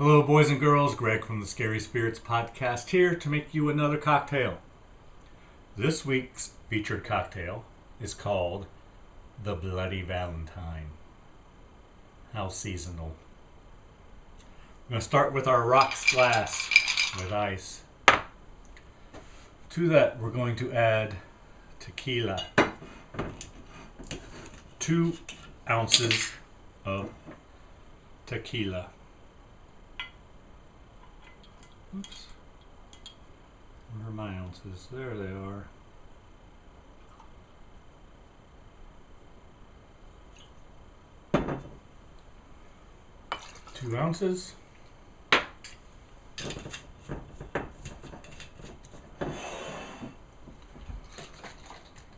Hello, boys and girls. Greg from the Scary Spirits podcast here to make you another cocktail. This week's featured cocktail is called the Bloody Valentine. How seasonal. I'm going to start with our rocks glass with ice. To that, we're going to add tequila. 2 ounces of tequila. Oops. Where are my ounces? There they are. Two ounces.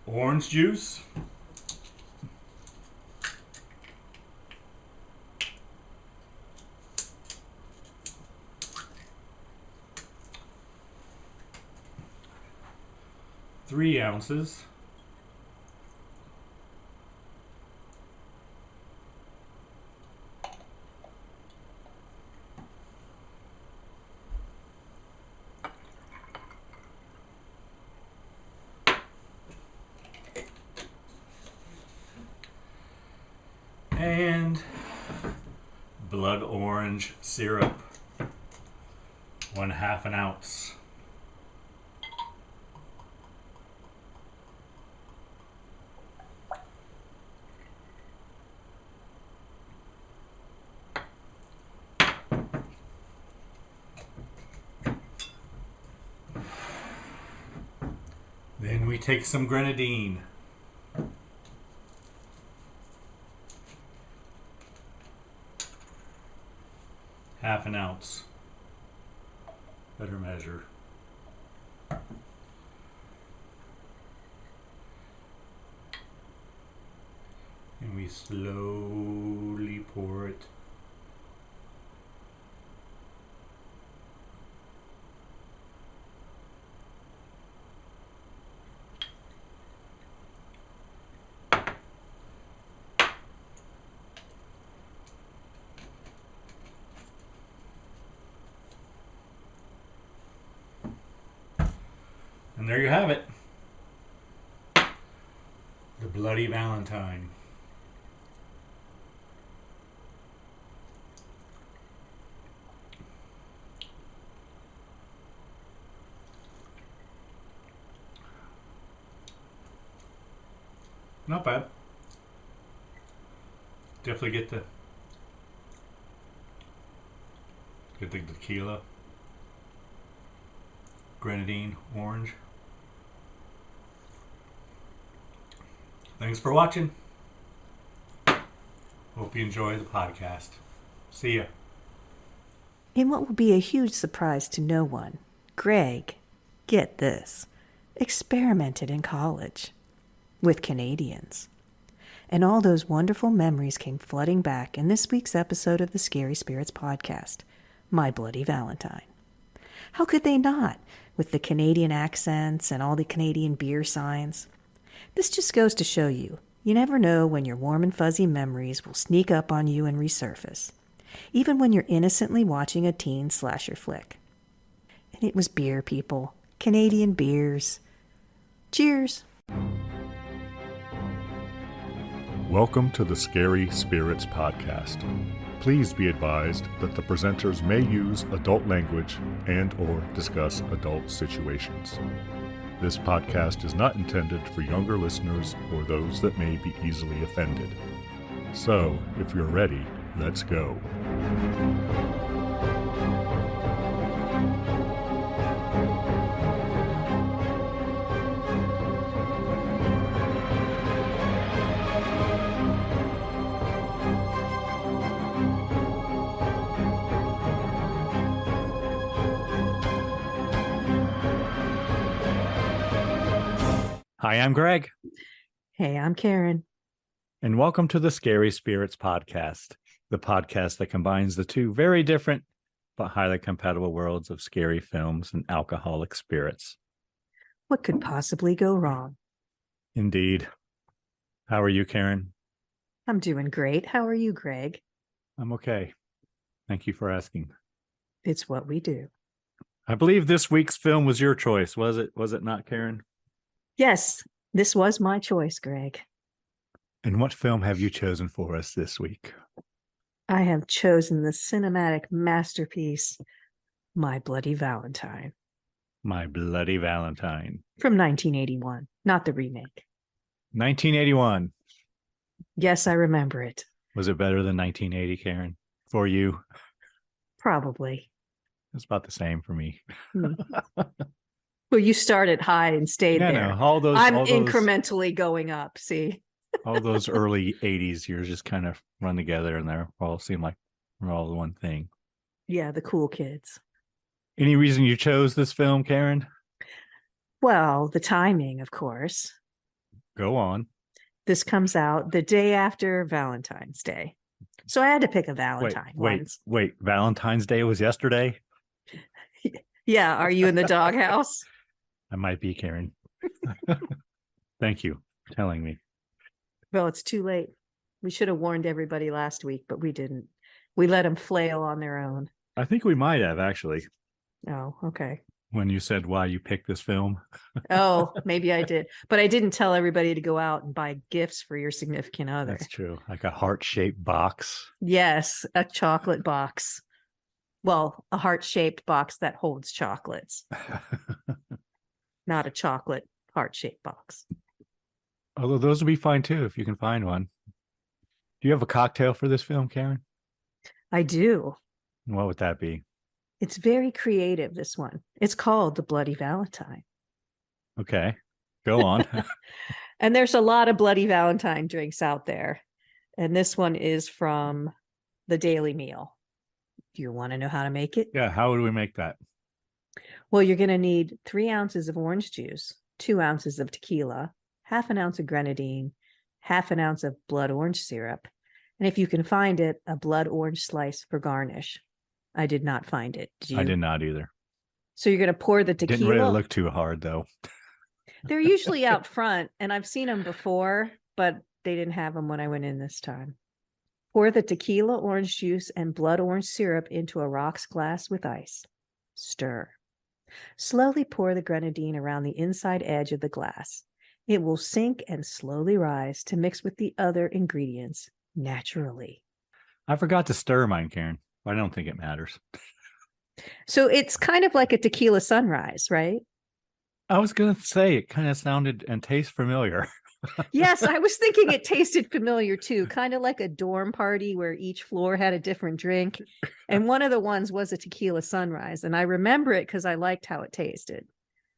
Orange juice. Three ounces. And blood orange syrup, 1/2 an ounce. Then we take some grenadine. Half an ounce. Better measure. And we slowly pour it. And there you have it. The Bloody Valentine. Not bad. Definitely get the tequila, grenadine, orange. Thanks for watching. Hope you enjoy the podcast. See ya. In what will be a huge surprise to no one, Greg, get this, experimented in college with Canadians. And all those wonderful memories came flooding back in this week's episode of the Scary Spirits podcast, My Bloody Valentine. How could they not, with the Canadian accents and all the Canadian beer signs? This just goes to show you never know when your warm and fuzzy memories will sneak up on you and resurface, even when you're innocently watching a teen slasher flick. And it was beer, people. Canadian beers. Cheers. Welcome to the Scary Spirits podcast. Please be advised that the presenters may use adult language and/or discuss adult situations. This podcast is not intended for younger listeners or those that may be easily offended. So, if you're ready, let's go. Hi, I'm Greg. Hey, I'm Karen. And welcome to the Scary Spirits podcast, the podcast that combines the two very different but highly compatible worlds of scary films and alcoholic spirits. What could possibly go wrong? Indeed. How are you, Karen? I'm doing great. How are you, Greg? I'm okay. Thank you for asking. It's what we do. I believe this week's film was your choice, was it? Was it not, Karen? Yes, this was my choice, Greg. And what film have you chosen for us this week? I have chosen the cinematic masterpiece, My Bloody Valentine. My Bloody Valentine. From 1981, not the remake. 1981. Yes, I remember it. Was it better than 1980, Karen? For you? Probably. It's about the same for me. Well, you started high and stayed there. No, I'm incrementally going up, see? All those early 80s years just kind of run together and they all seem like we're all the one thing. Yeah, the cool kids. Any reason you chose this film, Karen? Well, the timing, of course. Go on. This comes out the day after Valentine's Day. So I had to pick a Valentine. Wait. Valentine's Day was yesterday? Yeah. Are you in the doghouse? I might be, Karen. Thank you for telling me. Well, it's too late. We should have warned everybody last week, but we didn't. We let them flail on their own. I think we might have, actually. Oh, okay. When you said why you picked this film. Oh, maybe I did. But I didn't tell everybody to go out and buy gifts for your significant other. That's true. Like a heart-shaped box. Yes, a chocolate box. Well, a heart-shaped box that holds chocolates. Not a chocolate heart-shaped box. Although those would be fine too, if you can find one. Do you have a cocktail for this film, Karen? I do. What would that be? It's very creative, this one. It's called the Bloody Valentine. Okay, go on. And there's a lot of Bloody Valentine drinks out there. And this one is from the Daily Meal. Do you want to know how to make it? Yeah, how would we make that? Well, you're going to need 3 ounces of orange juice, 2 ounces of tequila, half an ounce of grenadine, half an ounce of blood orange syrup, and if you can find it, a blood orange slice for garnish. I did not find it. Did you? I did not either. So you're going to pour the tequila. Didn't really look too hard, though. They're usually out front, and I've seen them before, but they didn't have them when I went in this time. Pour the tequila, orange juice, and blood orange syrup into a rocks glass with ice. Stir. Slowly pour the grenadine around the inside edge of the glass. It will sink and slowly rise to mix with the other ingredients naturally. I forgot to stir mine, Karen. I don't think it matters. So it's kind of like a tequila sunrise, right? I was going to say it kind of sounded and tastes familiar. Yes, I was thinking it tasted familiar too, kind of like a dorm party where each floor had a different drink. And one of the ones was a tequila sunrise. And I remember it because I liked how it tasted.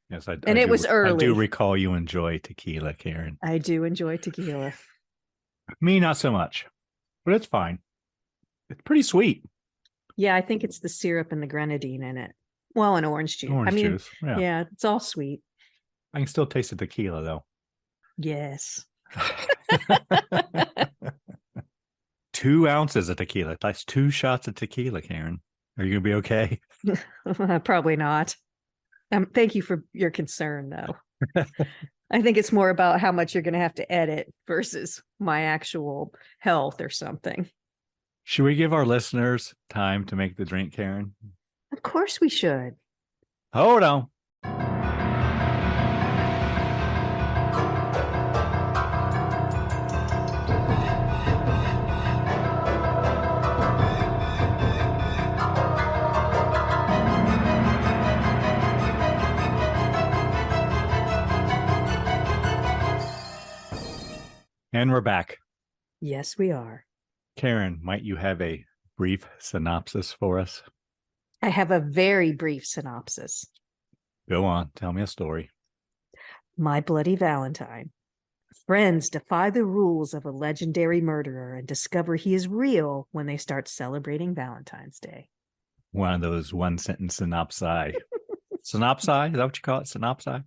Yes, it was early. I do recall you enjoy tequila, Karen. I do enjoy tequila. Me, not so much, but it's fine. It's pretty sweet. Yeah, I think it's the syrup and the grenadine in it. Well, and orange juice. Juice. Yeah, it's all sweet. I can still taste the tequila, though. Yes. 2 ounces of tequila. That's 2 shots of tequila, Karen. Are you going to be okay? Probably not. Thank you for your concern, though. I think it's more about how much you're going to have to edit versus my actual health or something. Should we give our listeners time to make the drink, Karen? Of course we should. Hold on. And we're back. Yes, we are. Karen, might you have a brief synopsis for us? I have a very brief synopsis. Go on. Tell me a story. My Bloody Valentine. Friends defy the rules of a legendary murderer and discover he is real when they start celebrating Valentine's Day. One of those one-sentence synopsi. Synopsi? Is that what you call it? Synopsi?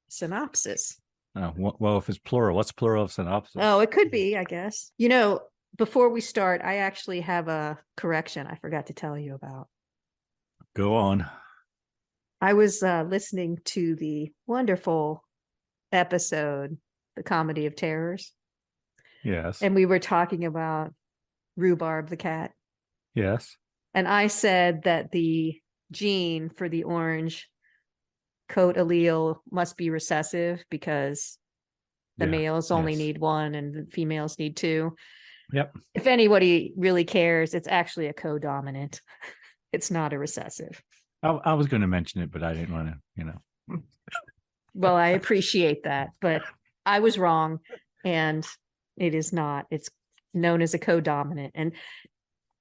Synopsis. Oh, well, if it's plural, what's plural of synopsis? Oh, it could be, I guess. You know, before we start, I actually have a correction I forgot to tell you about. Go on. I was listening to the wonderful episode, The Comedy of Terrors. Yes. And we were talking about Rhubarb the cat. Yes. And I said that the gene for the orange coat allele must be recessive because the males only need one and the females need two. Yep. If anybody really cares, it's actually a codominant. It's not a recessive. I was going to mention it, but I didn't want to, Well, I appreciate that, but I was wrong, and it is not. It's known as a codominant. And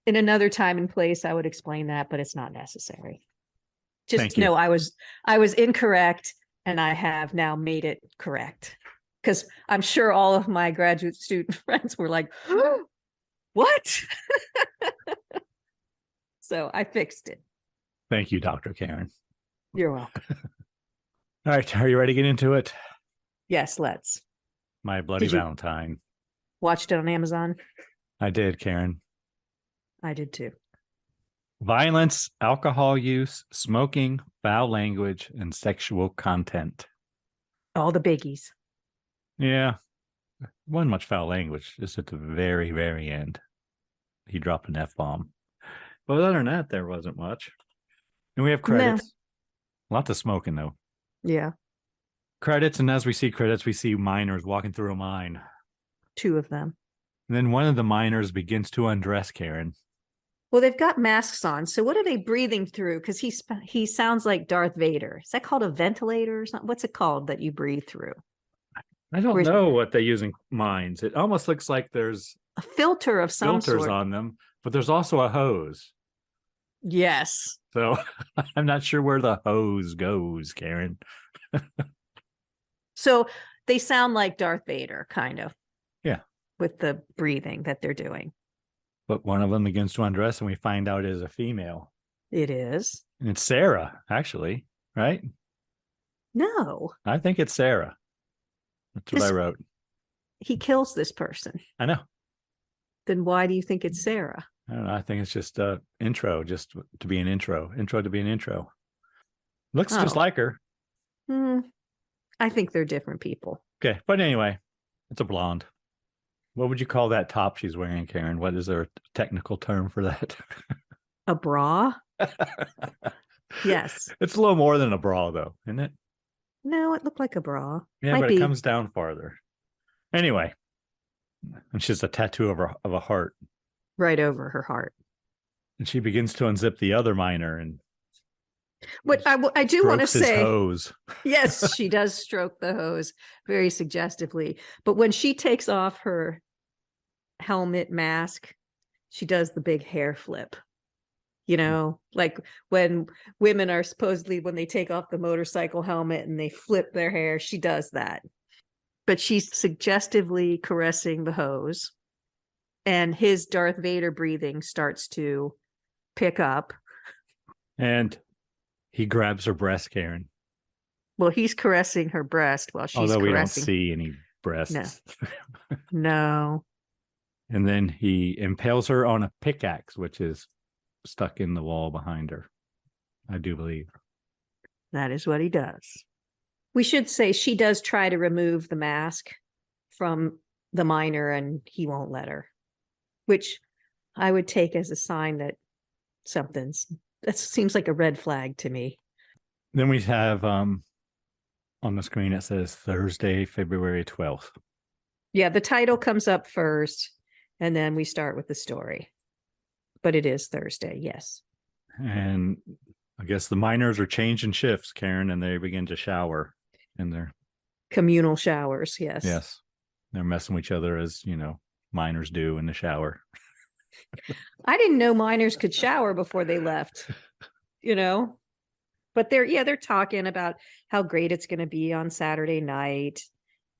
in another time and place, I would explain that, but it's not necessary. Just know I was incorrect, and I have now made it correct. Because I'm sure all of my graduate student friends were like, what? So I fixed it. Thank you, Dr. Karen. You're welcome. All right. Are you ready to get into it? Yes, let's. My Bloody Valentine. Watched it on Amazon? I did, Karen. I did too. Violence, alcohol use, smoking, foul language, and sexual content. All the biggies. Yeah. Wasn't much foul language, just at the very, very end. He dropped an F-bomb. But other than that, there wasn't much. And we have credits. No. Lots of smoking, though. Yeah. Credits, and as we see credits, we see miners walking through a mine. 2 of them. And then one of the miners begins to undress Karen. Well, they've got masks on, so what are they breathing through? Because he sounds like Darth Vader. Is that called a ventilator or something? What's it called that you breathe through? I don't know what they use in mines. It almost looks like there's a filter of some filters sort on them, but there's also a hose. Yes. So I'm not sure where the hose goes, Karen. So they sound like Darth Vader, kind of. Yeah. With the breathing that they're doing. But one of them begins to undress, and we find out it is a female. It is. And it's Sarah, actually, right? No. I think it's Sarah. That's what I wrote. He kills this person. I know. Then why do you think it's Sarah? I don't know. I think it's just an intro, just to be an intro. Intro to be an intro. Looks just like her. I think they're different people. Okay. But anyway, it's a blonde. What would you call that top she's wearing, Karen? What is there a technical term for that? A bra? Yes. It's a little more than a bra, though, isn't it? No, it looked like a bra. Yeah, but it comes down farther. Anyway, and she's a tattoo of a heart. Right over her heart. And she begins to unzip the other miner and what I do want to say, hose. Yes, she does stroke the hose very suggestively. But when she takes off her helmet mask, she does the big hair flip. You know, like when women are supposedly, when they take off the motorcycle helmet and they flip their hair, she does that. But she's suggestively caressing the hose. And his Darth Vader breathing starts to pick up. And he grabs her breast, Karen. Well, he's caressing her breast while she's Although we caressing. don't see any breasts. No. And then he impales her on a pickaxe, which is stuck in the wall behind her. I do believe. That is what he does. We should say she does try to remove the mask from the miner and he won't let her, which I would take as a sign that that seems like a red flag to me. Then we have on the screen, it says Thursday, February 12th. Yeah, the title comes up first and then we start with the story. But it is Thursday, yes. And I guess the miners are changing shifts, Karen, and they begin to shower in their communal showers, yes. Yes. They're messing with each other as, miners do in the shower. I didn't know miners could shower before they left, But they're talking about how great it's going to be on Saturday night,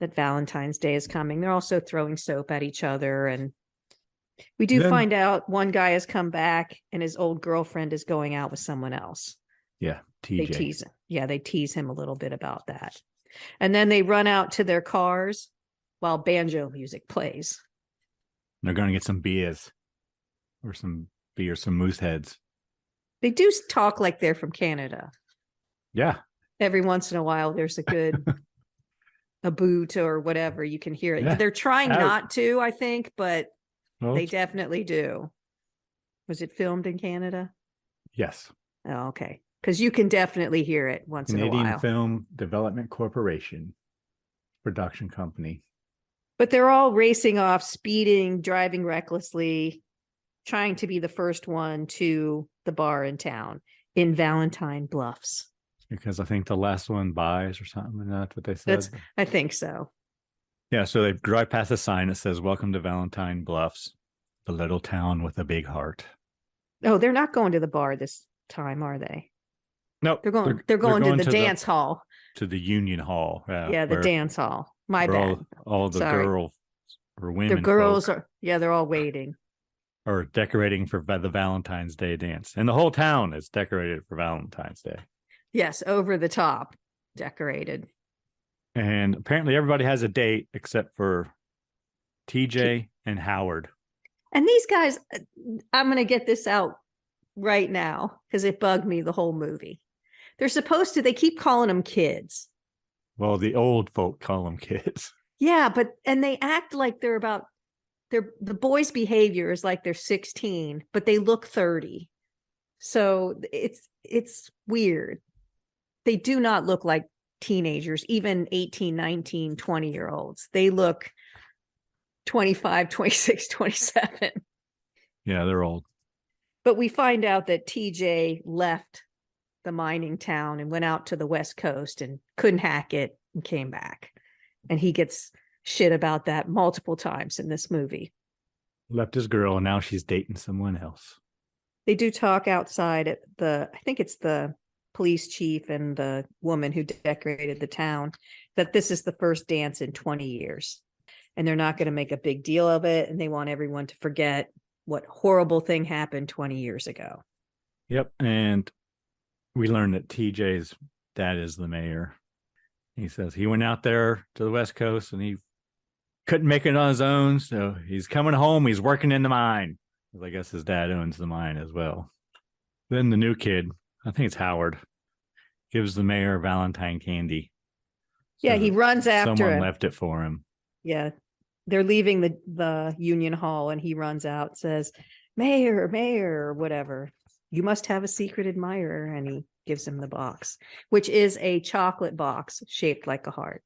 that Valentine's Day is coming. They're also throwing soap at each other. And we do find out one guy has come back and his old girlfriend is going out with someone else. Yeah, TJ. They tease him. Yeah, they tease him a little bit about that. And then they run out to their cars while banjo music plays. They're going to get some beers or some moose heads. They do talk like they're from Canada. Yeah. Every once in a while, there's a good a boot or whatever. You can hear it. Yeah. They're trying not to, I think, but they definitely do. Was it filmed in Canada? Yes. Oh, okay. Because you can definitely hear it once in a Canadian while. Film Development Corporation production company. But they're all racing off, speeding, driving recklessly, trying to be the first one to the bar in town in Valentine Bluffs. Because I think the last one buys or something, and that's what they said. I think so. Yeah, so they drive past a sign that says, "Welcome to Valentine Bluffs, the little town with a big heart." Oh, they're not going to the bar this time, are they? Nope. They're going to the dance hall. To the Union Hall. Yeah, the dance hall. My bad. All the Sorry. girls or women. The girls they're all waiting. Or decorating for the Valentine's Day dance. And the whole town is decorated for Valentine's Day. Yes, over the top decorated. And apparently everybody has a date except for TJ and Howard. And these guys, I'm going to get this out right now because it bugged me the whole movie. They keep calling them kids. Well, the old folk call them kids. Yeah, and they act like the boys' behavior is like they're 16, but they look 30. So it's weird. They do not look like teenagers, even 18, 19, 20-year-olds. They look 25, 26, 27. Yeah, they're old. But we find out that TJ left the mining town and went out to the West Coast and couldn't hack it and came back. And he gets shit about that multiple times in this movie. Left his girl and now she's dating someone else. They do talk outside at I think it's the police chief and the woman who decorated the town, that this is the first dance in 20 years. And they're not going to make a big deal of it. And they want everyone to forget what horrible thing happened 20 years ago. Yep. And we learned that TJ's dad is the mayor. He says he went out there to the West Coast and he couldn't make it on his own. So he's coming home. He's working in the mine. I guess his dad owns the mine as well. Then the new kid, I think it's Howard, gives the mayor Valentine candy. Yeah, he runs after someone him. Left it for him. Yeah. They're leaving the Union Hall and he runs out, says, Mayor, or whatever. You must have a secret admirer. And he gives him the box, which is a chocolate box shaped like a heart,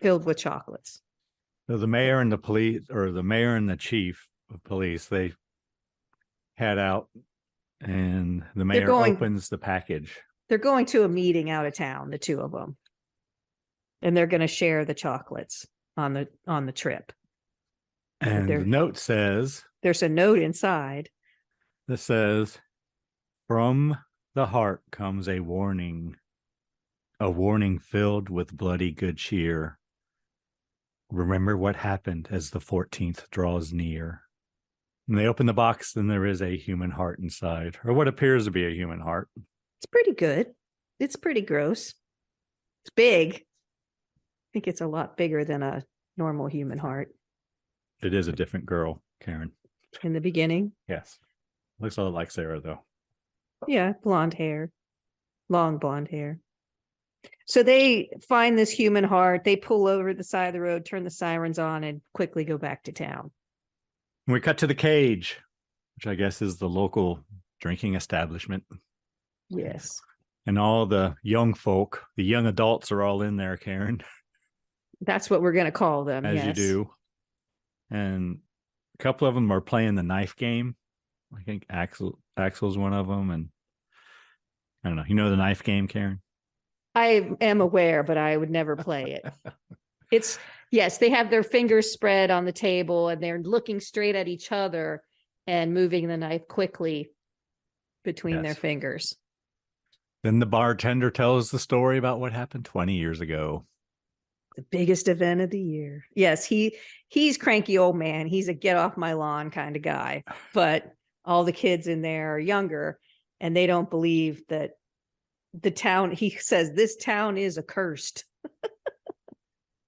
filled with chocolates. So the mayor and the police, or the mayor and the chief of police, they head out and the mayor opens the package. They're going to a meeting out of town, the two of them. And they're going to share the chocolates on the trip. And the note says, there's a note inside that says, from the heart comes a warning filled with bloody good cheer. Remember what happened as the 14th draws near. And they open the box, and there is a human heart inside, or what appears to be a human heart. It's pretty good. It's pretty gross. It's big. I think it's a lot bigger than a normal human heart. It is a different girl, Karen. In the beginning? Yes. Looks a lot like Sarah, though. Yeah, blonde hair. Long blonde hair. So they find this human heart. They pull over the side of the road, turn the sirens on, and quickly go back to town. We cut to the Cage, which I guess is the local drinking establishment. Yes. And all the young folk, the young adults are all in there, Karen. That's what we're going to call them. As yes. you do. And a couple of them are playing the knife game. I think Axel's one of them. And I don't know. You know the knife game, Karen? I am aware, but I would never play it. Yes, they have their fingers spread on the table and they're looking straight at each other and moving the knife quickly between their fingers. Then the bartender tells the story about what happened 20 years ago. The biggest event of the year. Yes, he's cranky old man. He's a get off my lawn kind of guy. But all the kids in there are younger and they don't believe that the town, he says, this town is accursed.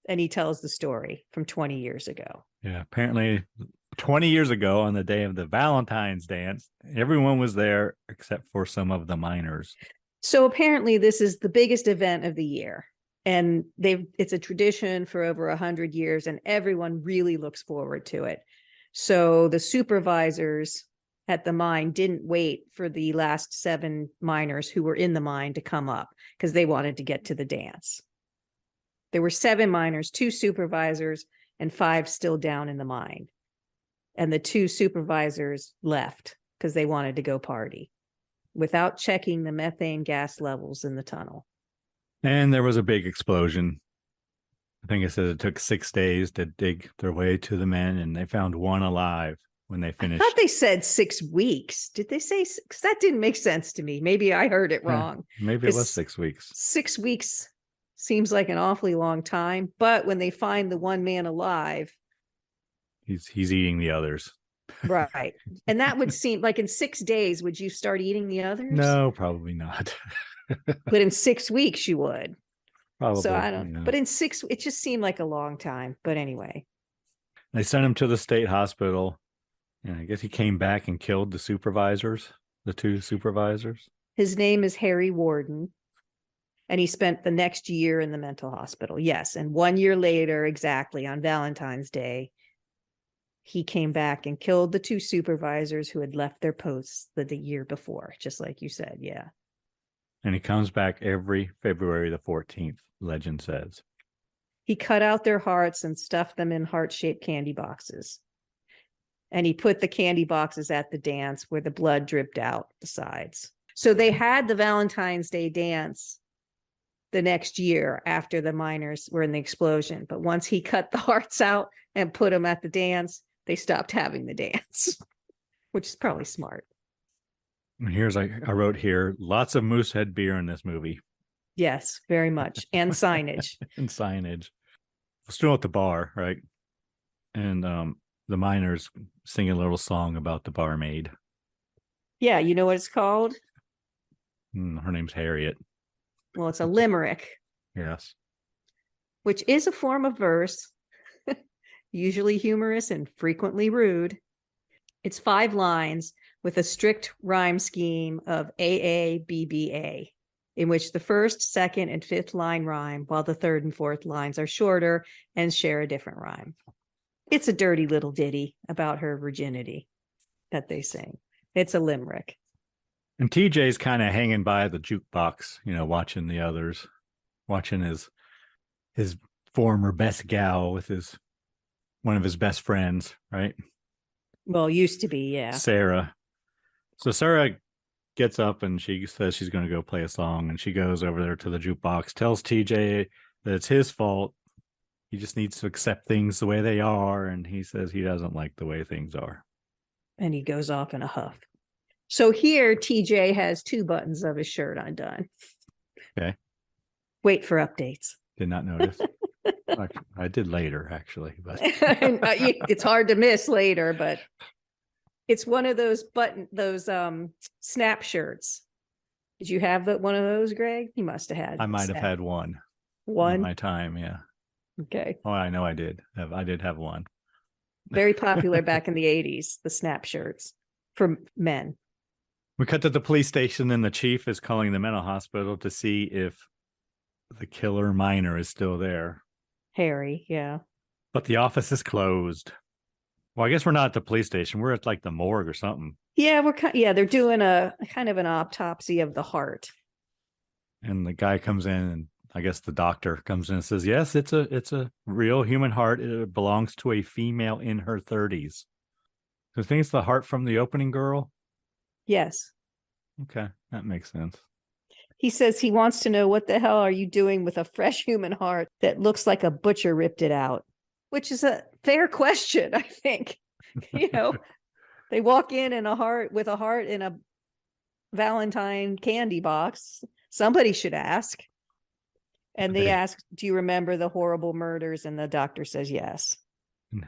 And he tells the story from 20 years ago. Yeah, apparently 20 years ago on the day of the Valentine's dance, everyone was there except for some of the miners. So apparently this is the biggest event of the year. And it's a tradition for over 100 years and everyone really looks forward to it. So the supervisors at the mine didn't wait for the last 7 miners who were in the mine to come up because they wanted to get to the dance. There were 7 miners, 2 supervisors, and 5 still down in the mine. And the 2 supervisors left because they wanted to go party without checking the methane gas levels in the tunnel. And there was a big explosion. I think it said it took 6 days to dig their way to the men, and they found 1 alive when they finished. I thought they said 6 weeks. Did they say 6? That didn't make sense to me. Maybe I heard it wrong. Maybe it was 6 weeks. 6 weeks seems like an awfully long time. But when they find the 1 man alive, he's eating the others. Right. And that would seem like in 6 days, would you start eating the others? No, probably not. But in 6 weeks you would. Probably. So I don't, but in 6, it just seemed like a long time. But anyway. They sent him to the state hospital. And I guess he came back and killed the supervisors, the 2 supervisors. His name is Harry Warden. And he spent the next year in the mental hospital. Yes. And 1 year later, exactly on Valentine's Day, he came back and killed the 2 supervisors who had left their posts the year before, just like you said. Yeah. And he comes back every February the 14th, legend says. He cut out their hearts and stuffed them in heart-shaped candy boxes. And he put the candy boxes at the dance where the blood dripped out the sides. So they had the Valentine's Day dance the next year after the miners were in the explosion. But once he cut the hearts out and put them at the dance, they stopped having the dance, which is probably smart. And here's, I wrote here, lots of Moosehead beer in this movie. Yes, very much. And signage. And signage. We're still at the bar, right? And the miners sing a little song about the barmaid. Yeah, you know what it's called? Her name's Harriet. Well, it's a limerick. Yes. Which is a form of verse, usually humorous and frequently rude. It's 5 lines with a strict rhyme scheme of AABBA, in which the first, second, and fifth line rhyme, while the third and fourth lines are shorter and share a different rhyme. It's a dirty little ditty about her virginity that they sing. It's a limerick. And TJ's kind of hanging by the jukebox, watching the others, watching his former best gal with one of his best friends, right? Well, used to be, yeah. Sarah. So Sarah gets up and she says she's going to go play a song, and she goes over there to the jukebox, tells TJ that it's his fault. He just needs to accept things the way they are, and he says he doesn't like the way things are. And he goes off in a huff. So here, TJ has 2 buttons of his shirt undone. Okay. Wait for updates. Did not notice. I did later, actually. But it's hard to miss later, but it's one of those snap shirts. Did you have one of those, Greg? You must have had. I might have had one. One? In my time, yeah. Okay. Oh, I know I did. I did have one. Very popular back in the 80s, the snap shirts for men. We cut to the police station, and the chief is calling the mental hospital to see if the killer miner is still there. Harry, yeah. But the office is closed. Well, I guess we're not at the police station. We're at like the morgue or something. Yeah, they're doing a kind of an autopsy of the heart. And the guy comes in, and I guess the doctor comes in and says, yes, it's a real human heart. It belongs to a female in her 30s. So I think it's the heart from the opening girl. Yes. Okay, that makes sense. He says he wants to know, what the hell are you doing with a fresh human heart that looks like a butcher ripped it out? Which is a fair question, I think. They walk in with a heart in a Valentine candy box. Somebody should ask. And they ask, do you remember the horrible murders? And the doctor says yes.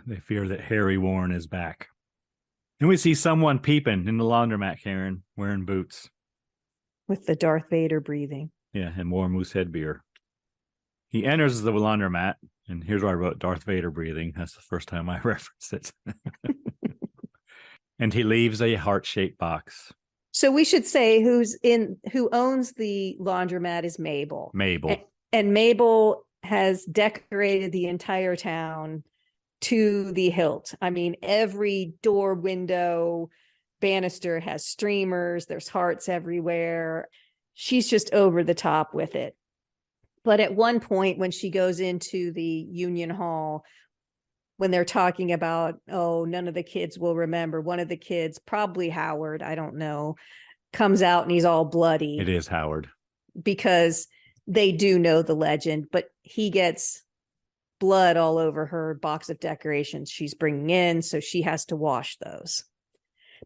They fear that Harry Warren is back. And we see someone peeping in the laundromat, Karen, wearing boots. With the Darth Vader breathing. Yeah, and more Moosehead beer. He enters the laundromat, and here's where I wrote Darth Vader breathing. That's the first time I referenced it. And he leaves a heart-shaped box. So we should say who owns the laundromat is Mabel. And Mabel has decorated the entire town to the hilt. I mean, every door, window, banister has streamers, there's hearts everywhere. She's just over the top with it. But at one point, when she goes into the union hall, when they're talking about, oh, none of the kids will remember, one of the kids, probably Howard, I don't know, comes out and he's all bloody. It is Howard. Because they do know the legend, but he gets blood all over her box of decorations she's bringing in, so she has to wash those.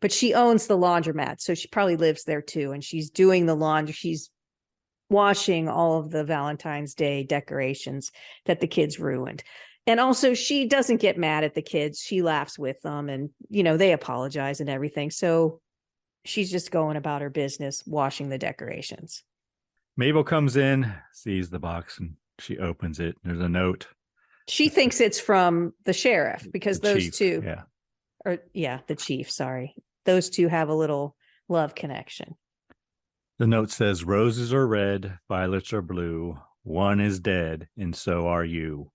But she owns the laundromat, so she probably lives there too, and she's doing the laundry. She's washing all of the Valentine's Day decorations that the kids ruined. And also, she doesn't get mad at the kids. She laughs with them, and, you know, they apologize and everything. So she's just going about her business, washing the decorations. Mabel comes in, sees the box, and she opens it. There's a note. She thinks it's from the sheriff because The those chief, two, the chief, sorry. Those two have a little love connection. The note says, roses are red, violets are blue. One is dead, and so are you.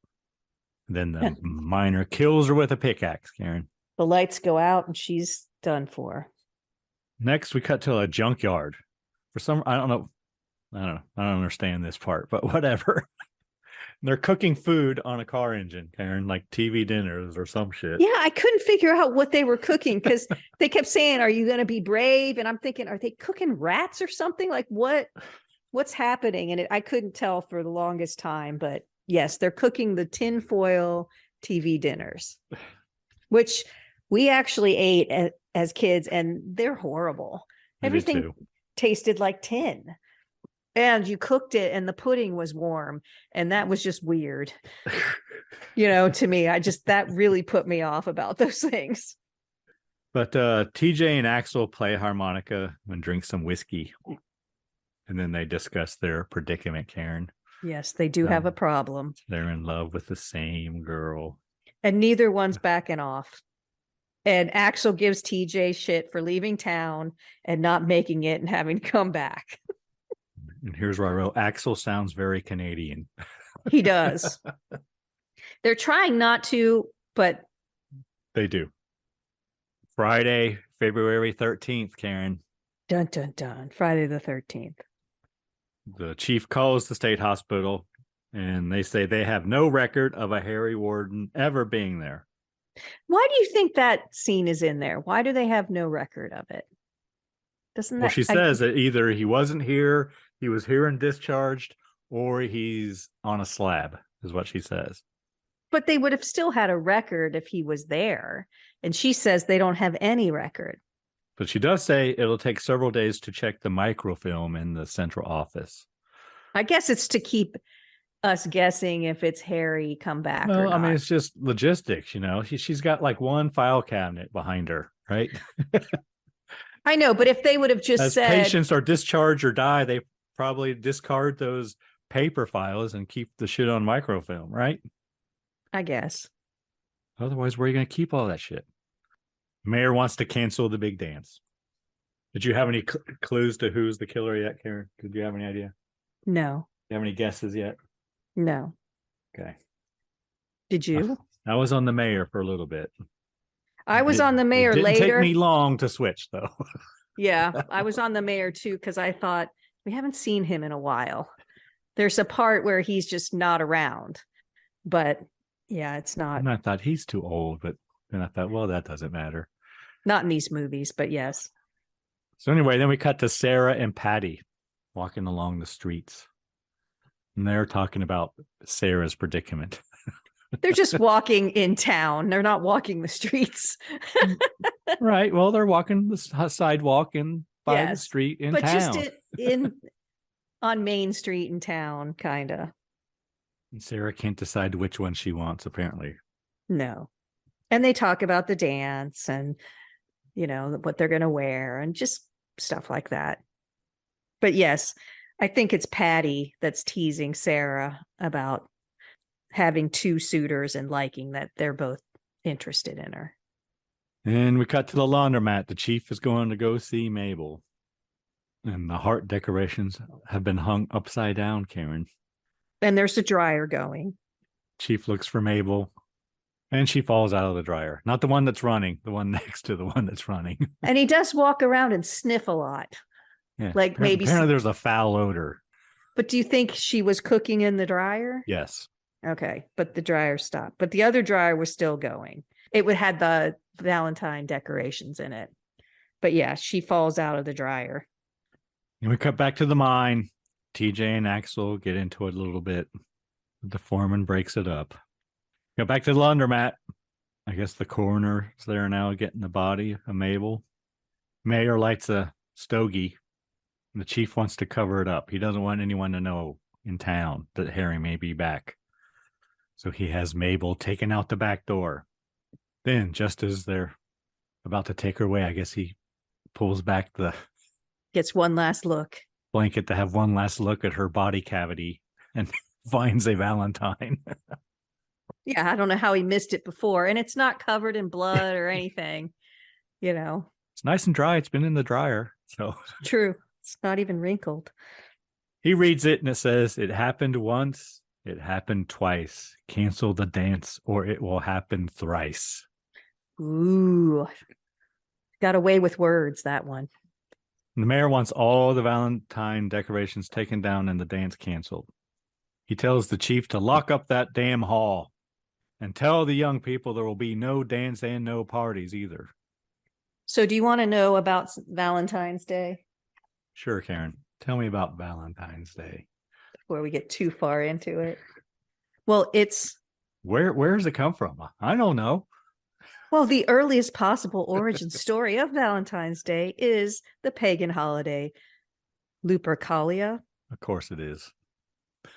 Then the miner kills her with a pickaxe, Karen. The lights go out and she's done for. Next, we cut to a junkyard. For some, I don't understand this part, but whatever. They're cooking food on a car engine, Karen, like TV dinners or some shit. Yeah, I couldn't figure out what they were cooking because they kept saying, are you going to be brave? And I'm thinking, are they cooking rats or something? Like what's happening? And I couldn't tell for the longest time, but yes, they're cooking the tinfoil TV dinners, which we actually ate as kids, and they're horrible. Everything tasted like tin. And you cooked it and the pudding was warm. And that was just weird. To me, that really put me off about those things. But TJ and Axel play harmonica and drink some whiskey. And then they discuss their predicament, Karen. Yes, they do have a problem. They're in love with the same girl. And neither one's backing off. And Axel gives TJ shit for leaving town and not making it and having to come back. And here's where I wrote, Axel sounds very Canadian. He does. They're trying not to, but they do. Friday, February 13th, Karen. Dun, dun, dun. Friday the 13th. The chief calls the state hospital, and they say they have no record of a Harry Warden ever being there. Why do you think that scene is in there? Why do they have no record of it? Well, she says that either he wasn't here, he was here and discharged, or he's on a slab, is what she says. But they would have still had a record if he was there. And she says they don't have any record. But she does say it'll take several days to check the microfilm in the central office. I guess it's to keep us guessing if it's Harry come back or not. I mean, it's just logistics, She's got like one file cabinet behind her, right? I know, but if they would have just said patients are discharged or die, they probably discard those paper files and keep the shit on microfilm, right? I guess. Otherwise, where are you going to keep all that shit? Mayor wants to cancel the big dance. Did you have any clues to who's the killer yet, Karen? Did you have any idea? No. Do you have any guesses yet? No. Okay. Did you? I was on the mayor for a little bit. I was on the mayor later. It didn't take me long to switch, though. Yeah, I was on the mayor, too, because I thought, we haven't seen him in a while. There's a part where he's just not around. But, yeah, it's not. And I thought, he's too old. But then I thought, well, that doesn't matter. Not in these movies, but yes. So anyway, then we cut to Sarah and Patty walking along the streets. And they're talking about Sarah's predicament. They're just walking in town. They're not walking the streets. Right. Well, they're walking the sidewalk and by the street in town. But just on Main Street in town, kind of. And Sarah can't decide which one she wants, apparently. No. And they talk about the dance and, what they're going to wear and just stuff like that. But yes, I think it's Patty that's teasing Sarah about having two suitors and liking that they're both interested in her. And we cut to the laundromat. The chief is going to go see Mabel. And the heart decorations have been hung upside down, Karen. And there's a dryer going. Chief looks for Mabel. And she falls out of the dryer. Not the one that's running, the one next to the one that's running. And he does walk around and sniff a lot. Yeah. Like maybe. Apparently there's a foul odor. But do you think she was cooking in the dryer? Yes. Okay. But the dryer stopped. But the other dryer was still going. It had the Valentine decorations in it. But yeah, she falls out of the dryer. And we cut back to the mine. TJ and Axel get into it a little bit. The foreman breaks it up. Go back to the laundromat. I guess the coroner is there now getting the body of Mabel. Mayor lights a stogie. The chief wants to cover it up. He doesn't want anyone to know in town that Harry may be back. So he has Mabel taken out the back door. Then, just as they're about to take her away, I guess he pulls back the Gets one last look. Blanket to have one last look at her body cavity and finds a Valentine. Yeah, I don't know how he missed it before. And it's not covered in blood or anything. It's nice and dry. It's been in the dryer. So True. It's not even wrinkled. He reads it and it says, "It happened once. It happened twice. Cancel the dance or it will happen thrice." Ooh. Got away with words, that one. The mayor wants all the Valentine decorations taken down and the dance canceled. He tells the chief to lock up that damn hall and tell the young people there will be no dance and no parties either. So do you want to know about Valentine's Day? Sure, Karen. Tell me about Valentine's Day. Before we get too far into it. Well, it's... Where does it come from? I don't know. Well, the earliest possible origin story of Valentine's Day is the pagan holiday Lupercalia. Of course it is.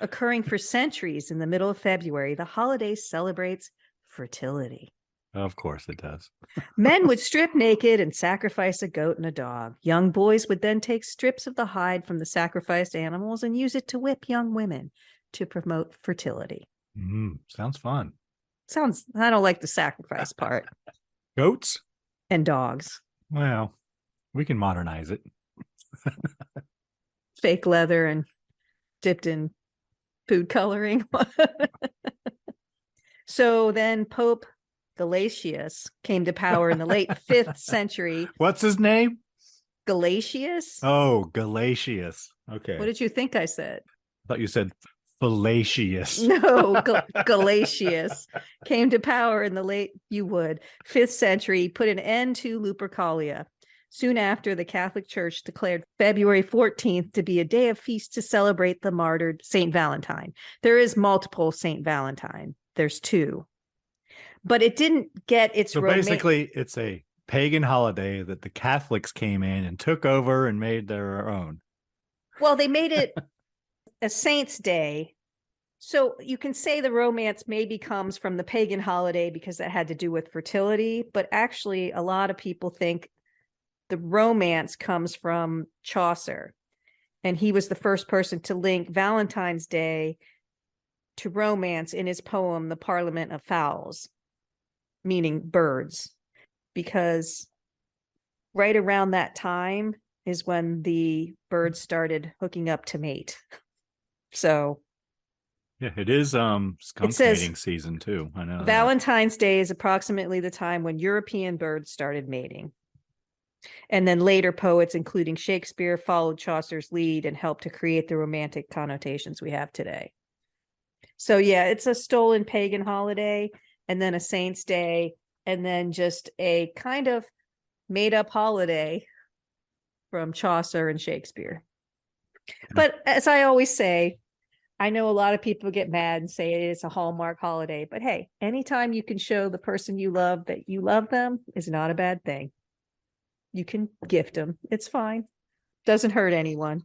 Occurring for centuries in the middle of February, the holiday celebrates fertility. Of course it does. Men would strip naked and sacrifice a goat and a dog. Young boys would then take strips of the hide from the sacrificed animals and use it to whip young women to promote fertility. Sounds fun. I don't like the sacrifice part. Goats? And dogs. Well, we can modernize it. Fake leather and dipped in food coloring. So then Pope Galatius came to power in the late 5th century. What's his name? Galatius? Oh, Galatius. Okay. What did you think I said? I thought you said fallacious. No, Galatius came to power in the late 5th century, put an end to Lupercalia. Soon after, the Catholic Church declared February 14th to be a day of feast to celebrate the martyred Saint Valentine. There is multiple Saint Valentine. There's 2. But it didn't get its... So basically, it's a pagan holiday that the Catholics came in and took over and made their own. Well, they made it a saint's day. So you can say the romance maybe comes from the pagan holiday because that had to do with fertility. But actually, a lot of people think the romance comes from Chaucer. And he was the first person to link Valentine's Day to romance in his poem, The Parliament of Fowls, meaning birds, because right around that time is when the birds started hooking up to mate. So yeah, it is skunk mating season too. I know Valentine's Day is approximately the time when European birds started mating. And then later poets, including Shakespeare, followed Chaucer's lead and helped to create the romantic connotations we have today. So yeah, it's a stolen pagan holiday, and then a saint's day, and then just a kind of made-up holiday from Chaucer and Shakespeare. But as I always say, I know a lot of people get mad and say it's a Hallmark holiday, but hey, anytime you can show the person you love that you love them is not a bad thing. You can gift them. It's fine. Doesn't hurt anyone.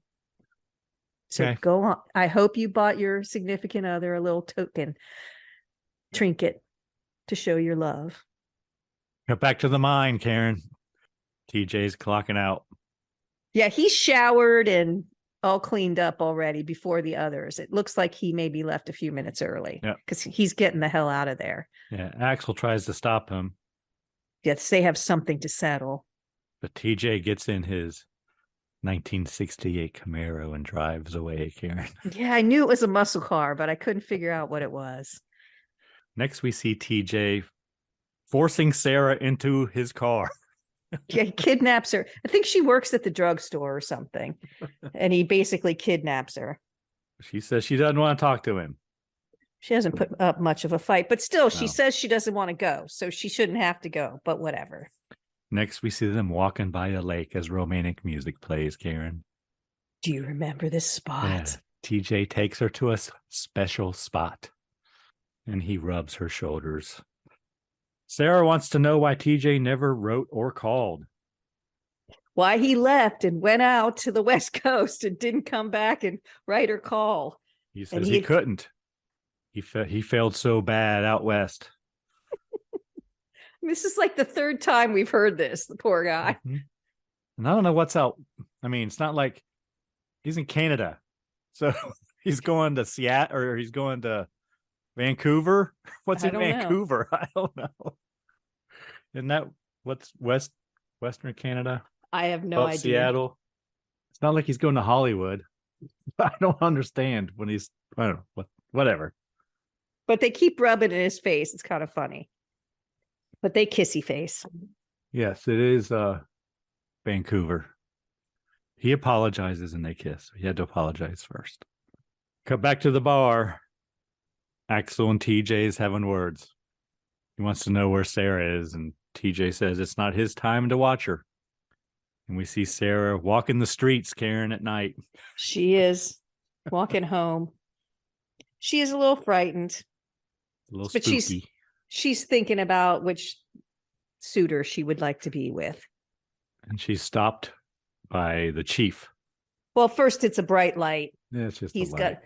So okay. Go on. I hope you bought your significant other a little token trinket to show your love. Go back to the mine, Karen. TJ's clocking out. Yeah, he's showered and all cleaned up already before the others. It looks like he maybe left a few minutes early because he's getting the hell out of there. Yeah, Axel tries to stop him. Yes, they have something to settle. But TJ gets in his 1968 Camaro and drives away, Karen. Yeah, I knew it was a muscle car, but I couldn't figure out what it was. Next, we see TJ forcing Sarah into his car. Yeah, he kidnaps her. I think she works at the drugstore or something. And he basically kidnaps her. She says she doesn't want to talk to him. She hasn't put up much of a fight, but still, she No. says she doesn't want to go. So she shouldn't have to go, but whatever. Next, we see them walking by a lake as romantic music plays, Karen. Do you remember this spot? Yeah. TJ takes her to a special spot, and he rubs her shoulders. Sarah wants to know why TJ never wrote or called. Why he left and went out to the West Coast and didn't come back and write or call. He says he couldn't. He failed so bad out west. This is like the third time we've heard this, the poor guy. Mm-hmm. And I don't know what's out. I mean, it's not like he's in Canada. So he's going to Seattle or he's going to Vancouver. What's in Vancouver? I don't know. Isn't that what's Western Canada? I have no idea. Seattle. It's not like he's going to Hollywood. I don't understand when he's, I don't know, whatever. But they keep rubbing in his face. It's kind of funny. But they kissy face. Yes, it is Vancouver. He apologizes and they kiss. He had to apologize first. Cut back to the bar. Axel and TJ's having words. He wants to know where Sarah is, and TJ says it's not his time to watch her. And we see Sarah walking the streets, Karen, at night. She is walking home. She is a little frightened. A little but spooky. She's thinking about which suitor she would like to be with. And she's stopped by the chief. Well, first it's a bright light. Yeah, it's just He's a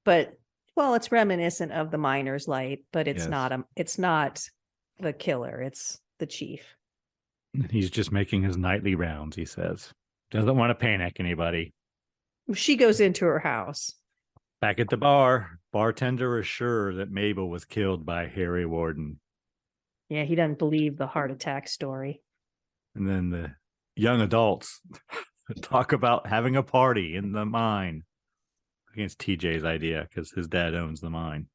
light. it's reminiscent of the miner's light, but it's Yes. it's not the killer. It's the chief. He's just making his nightly rounds, he says. Doesn't want to panic anybody. She goes into her house. Back at the bar, bartender is sure that Mabel was killed by Harry Warden. Yeah, he doesn't believe the heart attack story. And then the young adults talk about having a party in the mine. Against TJ's idea because his dad owns the mine.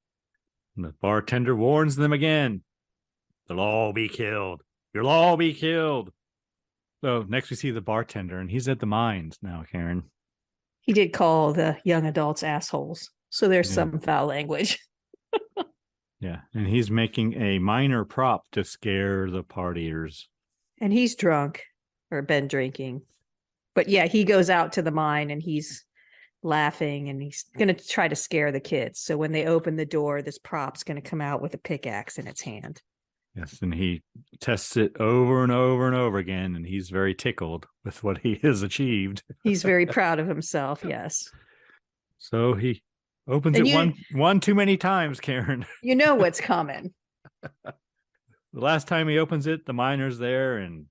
And the bartender warns them again. They'll all be killed. You'll all be killed. So next we see the bartender, and he's at the mines now, Karen. He did call the young adults assholes. So there's some foul language. Yeah. And he's making a minor prop to scare the partiers. And he's drunk or been drinking. But yeah, he goes out to the mine and he's laughing and he's going to try to scare the kids. So when they open the door, this prop's going to come out with a pickaxe in its hand. Yes. And he tests it over and over and over again. And he's very tickled with what he has achieved. He's very proud of himself. Yes. So he opens And it one too many times, Karen. You know what's coming. The last time he opens it, the miner's there and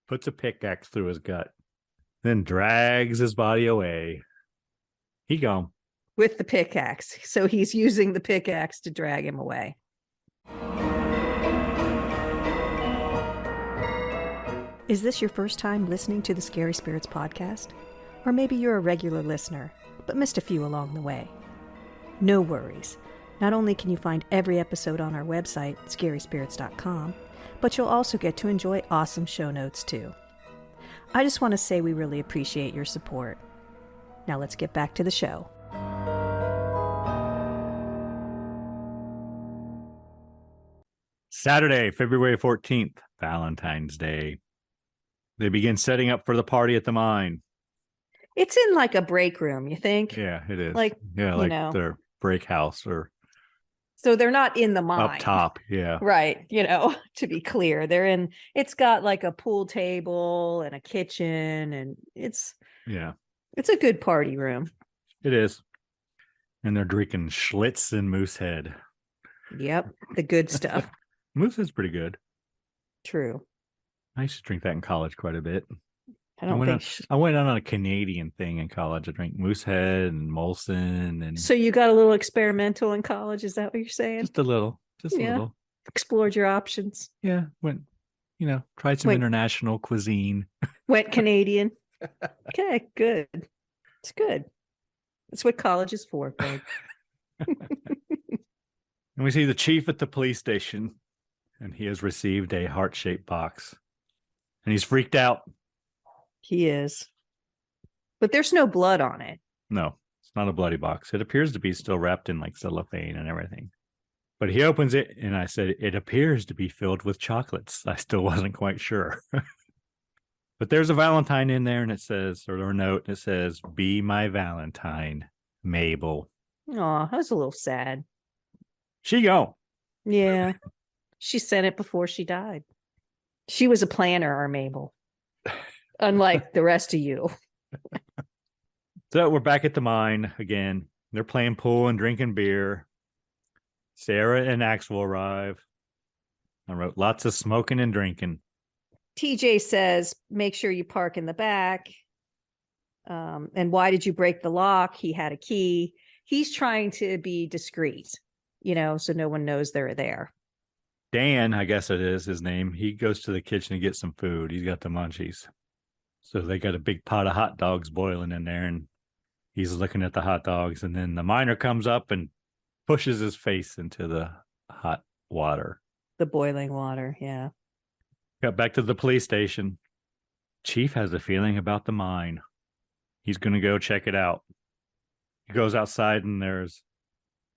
puts a pickaxe through his gut, then drags his body away. He gone. With the pickaxe. So he's using the pickaxe to drag him away. Is this your first time listening to the Scary Spirits podcast? Or maybe you're a regular listener, but missed a few along the way. No worries. Not only can you find every episode on our website, scaryspirits.com, but you'll also get to enjoy awesome show notes too. I just want to say we really appreciate your support. Now let's get back to the show. Saturday, February 14th, Valentine's Day. They begin setting up for the party at the mine. It's in like a break room, you think? Yeah, it is. Like, like know. their break house or So they're not in the mine. up top. Yeah. Right. To be clear, it's got like a pool table and a kitchen and it's a good party room. It is. And they're drinking Schlitz and Moosehead. Yep. The good stuff. Moosehead's pretty good. True. I used to drink that in college quite a bit. I went on a Canadian thing in college. I drank Moosehead and Molson. And So you got a little experimental in college? Is that what you're saying? just a little. Explored your options. Yeah. Tried some international cuisine. Went Canadian. Okay, good. It's good. That's what college is for, babe. And we see the chief at the police station. and he has received a heart-shaped box. And he's freaked out. He is. But there's no blood on it. No, it's not a bloody box. It appears to be still wrapped in like cellophane and everything. But he opens it, and I said, it appears to be filled with chocolates. I still wasn't quite sure. But there's a Valentine in there, and it says, or a note, it says, "Be my Valentine, Mabel." Aw, that was a little sad. She gone. Yeah. She sent it before she died. She was a planner, our Mabel. Unlike the rest of you. So we're back at the mine again. They're playing pool and drinking beer. Sarah and Axel arrive. I wrote lots of smoking and drinking. TJ says, make sure you park in the back. And why did you break the lock? He had a key. He's trying to be discreet, so no one knows they're there. Dan, I guess it is his name. He goes to the kitchen to get some food. He's got the munchies. So they got a big pot of hot dogs boiling in there, and he's looking at the hot dogs. And then the miner comes up and pushes his face into the hot water. The boiling water, yeah. Got back to the police station. Chief has a feeling about the mine. He's going to go check it out. He goes outside, and there's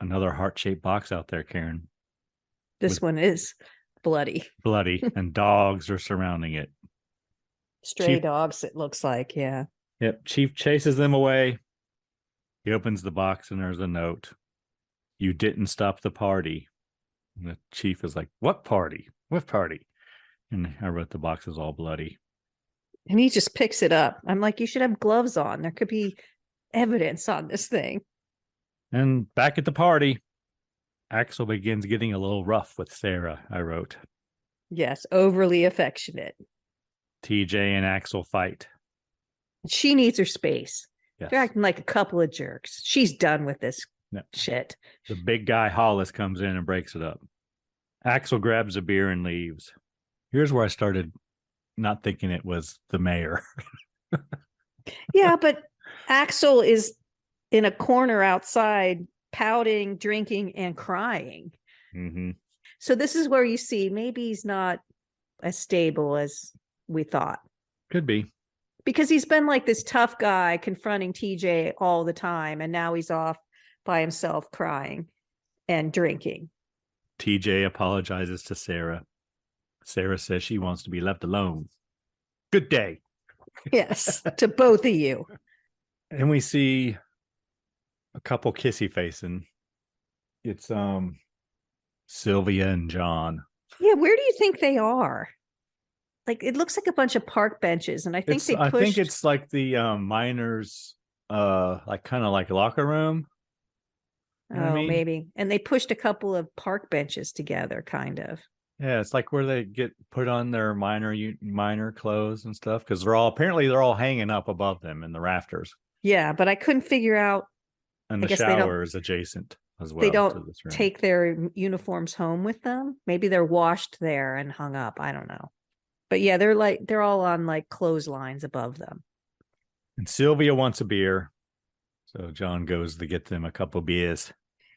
another heart-shaped box out there, Karen. This one is bloody. Bloody, and dogs are surrounding it. Stray dogs, it looks like, yeah. Yep, Chief chases them away. He opens the box, and there's a note. "You didn't stop the party." And the chief is like, "What party? What party?" And I wrote, the box is all bloody. And he just picks it up. I'm like, you should have gloves on. There could be evidence on this thing. And back at the party, Axel begins getting a little rough with Sarah, I wrote. Yes, overly affectionate. TJ and Axel fight. She needs her space. Yes. They're acting like a couple of jerks. She's done with this shit. The big guy, Hollis, comes in and breaks it up. Axel grabs a beer and leaves. Here's where I started not thinking it was the mayor. Yeah, but Axel is in a corner outside, pouting, drinking, and crying. Mm-hmm. So this is where you see maybe he's not as stable as we thought. Could be. Because he's been like this tough guy confronting TJ all the time, and now he's off by himself crying and drinking. TJ apologizes to Sarah. Sarah says she wants to be left alone. Good day. Yes, to both of you. And we see a couple kissy facing. It's Sylvia and John. Yeah, where do you think they are? Like, it looks like a bunch of park benches, and I think I think it's like the miners, like kind of like locker room. You know what I mean? Maybe. And they pushed a couple of park benches together, kind of. Yeah, it's like where they get put on their miner clothes and stuff, because they're all hanging up above them in the rafters. Yeah, but I couldn't figure out. And the shower is adjacent as well. They don't take their uniforms home with them. Maybe they're washed there and hung up. I don't know. But yeah, they're all on like clotheslines above them. And Sylvia wants a beer. So John goes to get them a couple beers.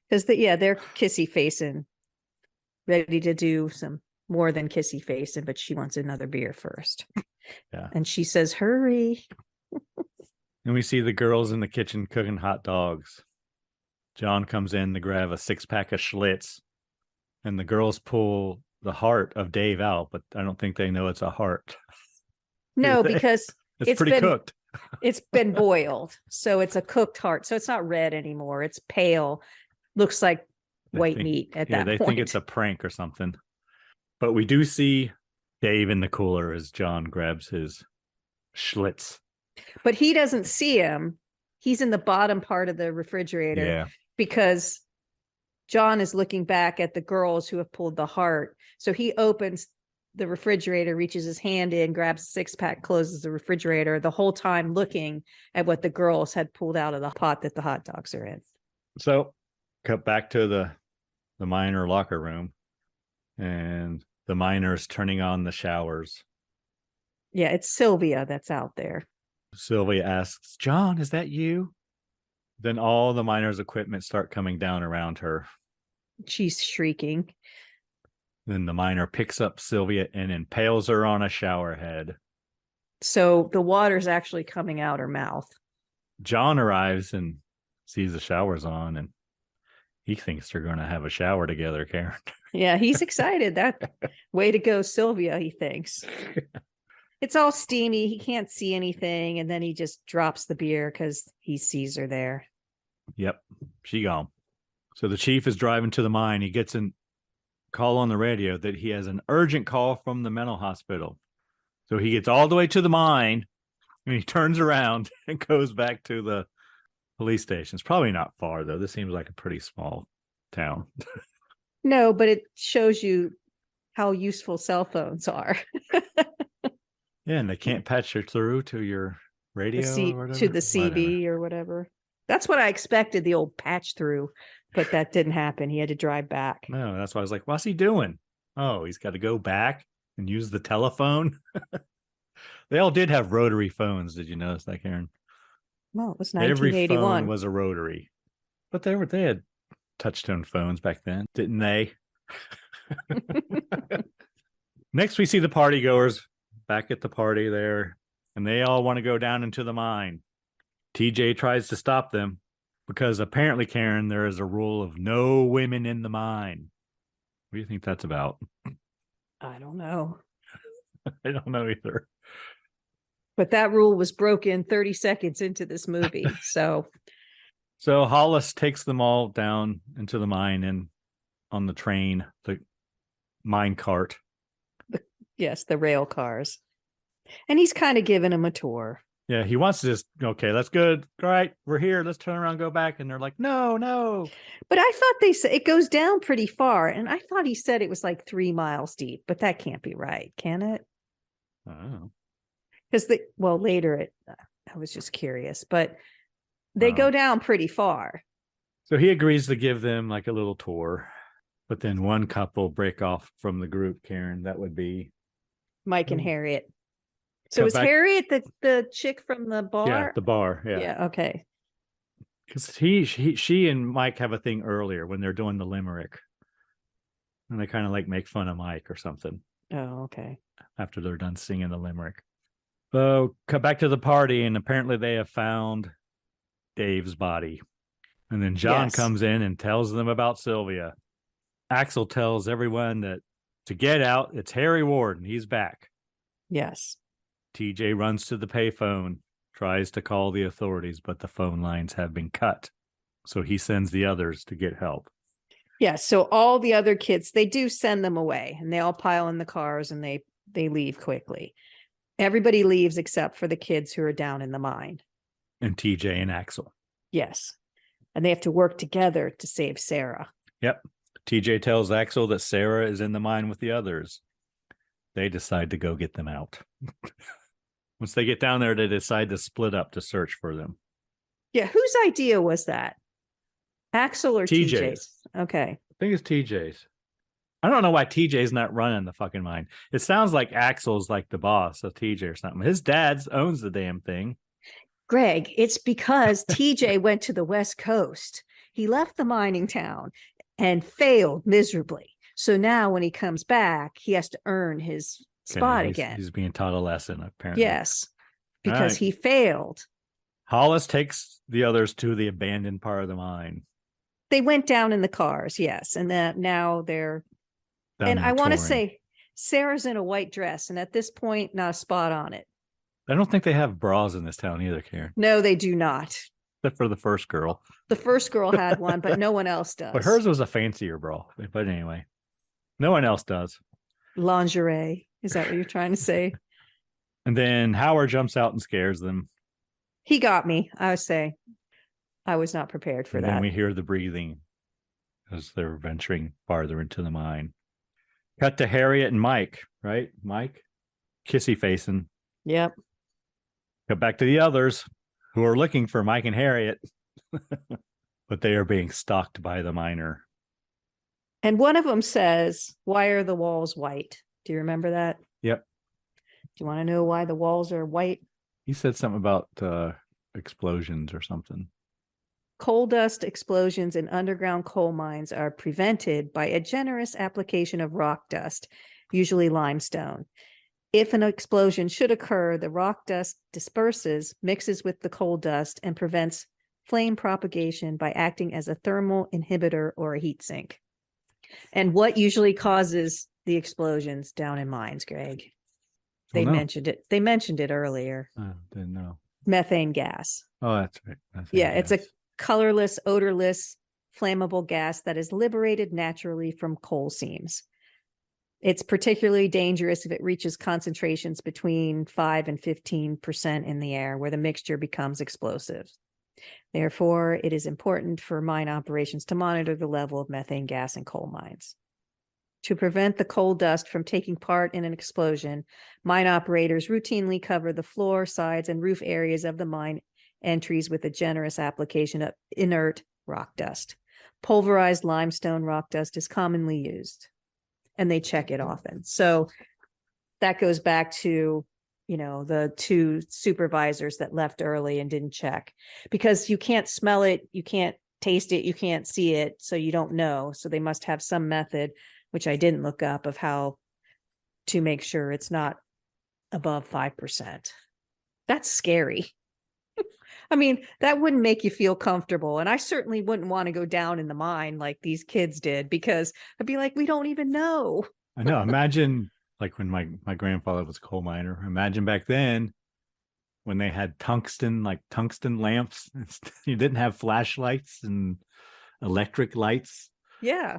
Because they're kissy facing, ready to do some more than kissy facing, but she wants another beer first. Yeah. And she says, hurry. And we see the girls in the kitchen cooking hot dogs. John comes in to grab a 6-pack of Schlitz, and the girls pull the heart of Dave out, but I don't think they know it's a heart. No, because it's pretty cooked. It's been boiled, so it's a cooked heart. So it's not red anymore. It's pale. Looks like white meat at that point. They think it's a prank or something. But we do see Dave in the cooler as John grabs his Schlitz. But he doesn't see him. He's in the bottom part of the refrigerator because John is looking back at the girls who have pulled the heart. So he opens the refrigerator, reaches his hand in, grabs a 6-pack, closes the refrigerator, the whole time looking at what the girls had pulled out of the pot that the hot dogs are in. So cut back to the miner locker room, and the miners turning on the showers. Yeah, it's Sylvia that's out there. Sylvia asks, John, is that you? Then all the miners' equipment start coming down around her. She's shrieking. Then the miner picks up Sylvia and impales her on a shower head. So the water's actually coming out her mouth. John arrives and sees the shower's on, and he thinks they're going to have a shower together, Karen. Yeah, he's excited. That way to go, Sylvia, he thinks. It's all steamy. He can't see anything. And then he just drops the beer because he sees her there. Yep, she gone. So the chief is driving to the mine. He gets a call on the radio that he has an urgent call from the mental hospital. So he gets all the way to the mine and he turns around and goes back to the police station. It's probably not far, though. This seems like a pretty small town. No, but it shows you how useful cell phones are. Yeah, and they can't patch you through to your radio or whatever. To the CV or whatever. That's what I expected, the old patch through, but that didn't happen. He had to drive back. No, that's why I was like, what's he doing? Oh, he's got to go back and use the telephone. They all did have rotary phones. Did you notice that, Karen? Well, it was Every 1981. phone was a rotary, but they had touch-tone phones back then, didn't they? Next, we see the party goers back at the party there, and they all want to go down into the mine. TJ tries to stop them because apparently, Karen, there is a rule of no women in the mine. What do you think that's about? I don't know. I don't know either. But that rule was broken 30 seconds into this movie. So Hollis takes them all down into the mine and on the train, the mine cart. Yes, the rail cars. And he's kind of giving them a tour. Yeah, he wants to just, okay, that's good. All right, we're here. Let's turn around and go back. And they're like, no. But I thought they said it goes down pretty far. And I thought he said it was like 3 miles deep, but that can't be right, can it? I don't know. Because later I was just curious, but they go down pretty far. So he agrees to give them like a little tour, but then one couple break off from the group, Karen. That would be Mike and Harriet. So is Harriet the chick from the bar? Yeah, the bar. Yeah. Yeah. Okay. Because she and Mike have a thing earlier when they're doing the limerick, and they kind of like make fun of Mike or something. Oh, okay. After they're done singing the limerick. So come back to the party, and apparently they have found Dave's body. And then John comes in and tells them about Sylvia. Axel tells everyone that to get out, it's Harry Warden. He's back. Yes. TJ runs to the payphone, tries to call the authorities, but the phone lines have been cut. So he sends the others to get help. Yeah. So all the other kids, they do send them away, and they all pile in the cars and they leave quickly. Everybody leaves except for the kids who are down in the mine. And TJ and Axel. Yes. And they have to work together to save Sarah. Yep. TJ tells Axel that Sarah is in the mine with the others. They decide to go get them out. Once they get down there, they decide to split up to search for them. Yeah. Whose idea was that? Axel or TJ's? Okay. I think it's TJ's. I don't know why TJ's not running the fucking mine. It sounds like Axel's like the boss of TJ or something. His dad owns the damn thing. Greg, it's because TJ went to the West Coast. He left the mining town and failed miserably. So now when he comes back, he has to earn his spot again. He's being taught a lesson, apparently. Yes, because he failed. Hollis takes the others to the abandoned part of the mine. They went down in the cars, yes. And that now they're... And I want to say, Sarah's in a white dress. And at this point, not a spot on it. I don't think they have bras in this town either, Karen. No, they do not. Except for the first girl. The first girl had one, but no one else does. But hers was a fancier bra. But anyway, no one else does. Lingerie. Is that what you're trying to say? And then Howard jumps out and scares them. He got me. I would say I was not prepared for that. And we hear the breathing as they're venturing farther into the mine. Cut to Harriet and Mike, right? Mike, kissy facing. Yep. Cut back to the others who are looking for Mike and Harriet, but they are being stalked by the miner. And one of them says, "Why are the walls white?" Do you remember that? Yep. Do you want to know why the walls are white? He said something about explosions or something. coal dust explosions in underground coal mines are prevented by a generous application of rock dust, usually limestone. If an explosion should occur, the rock dust disperses, mixes with the coal dust, and prevents flame propagation by acting as a thermal inhibitor or a heat sink. And what usually causes the explosions down in mines, Greg? They mentioned it. They mentioned it earlier. I didn't know. Methane gas. Oh, that's right. It's a colorless, odorless, flammable gas that is liberated naturally from coal seams. It's particularly dangerous if it reaches concentrations between 5 and 15% in the air, where the mixture becomes explosive. Therefore, it is important for mine operations to monitor the level of methane gas in coal mines. To prevent the coal dust from taking part in an explosion, mine operators routinely cover the floor, sides, and roof areas of the mine entries with a generous application of inert rock dust. Pulverized limestone rock dust is commonly used, and they check it often. So that goes back to, the 2 supervisors that left early and didn't check, because you can't smell it, you can't taste it, you can't see it, so you don't know. So they must have some method, which I didn't look up, of how to make sure it's not above 5%. That's scary. I mean, that wouldn't make you feel comfortable. And I certainly wouldn't want to go down in the mine like these kids did, because I'd be like, we don't even know. I know. Imagine like when my grandfather was a coal miner. Imagine back then when they had tungsten lamps. You didn't have flashlights and electric lights. Yeah.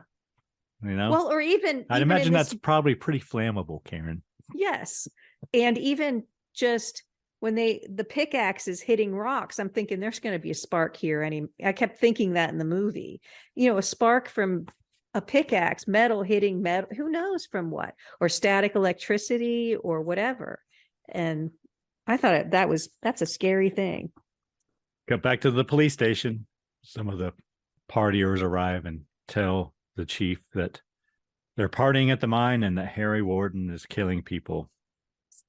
Well, or I'd imagine that's probably pretty flammable, Karen. Yes. And even just when the pickaxe is hitting rocks, I'm thinking there's going to be a spark here. I kept thinking that in the movie, a spark from a pickaxe, metal hitting metal, who knows from what, or static electricity or whatever. And I thought that's a scary thing. Got back to the police station. Some of the partiers arrive and tell the chief that they're partying at the mine and that Harry Warden is killing people.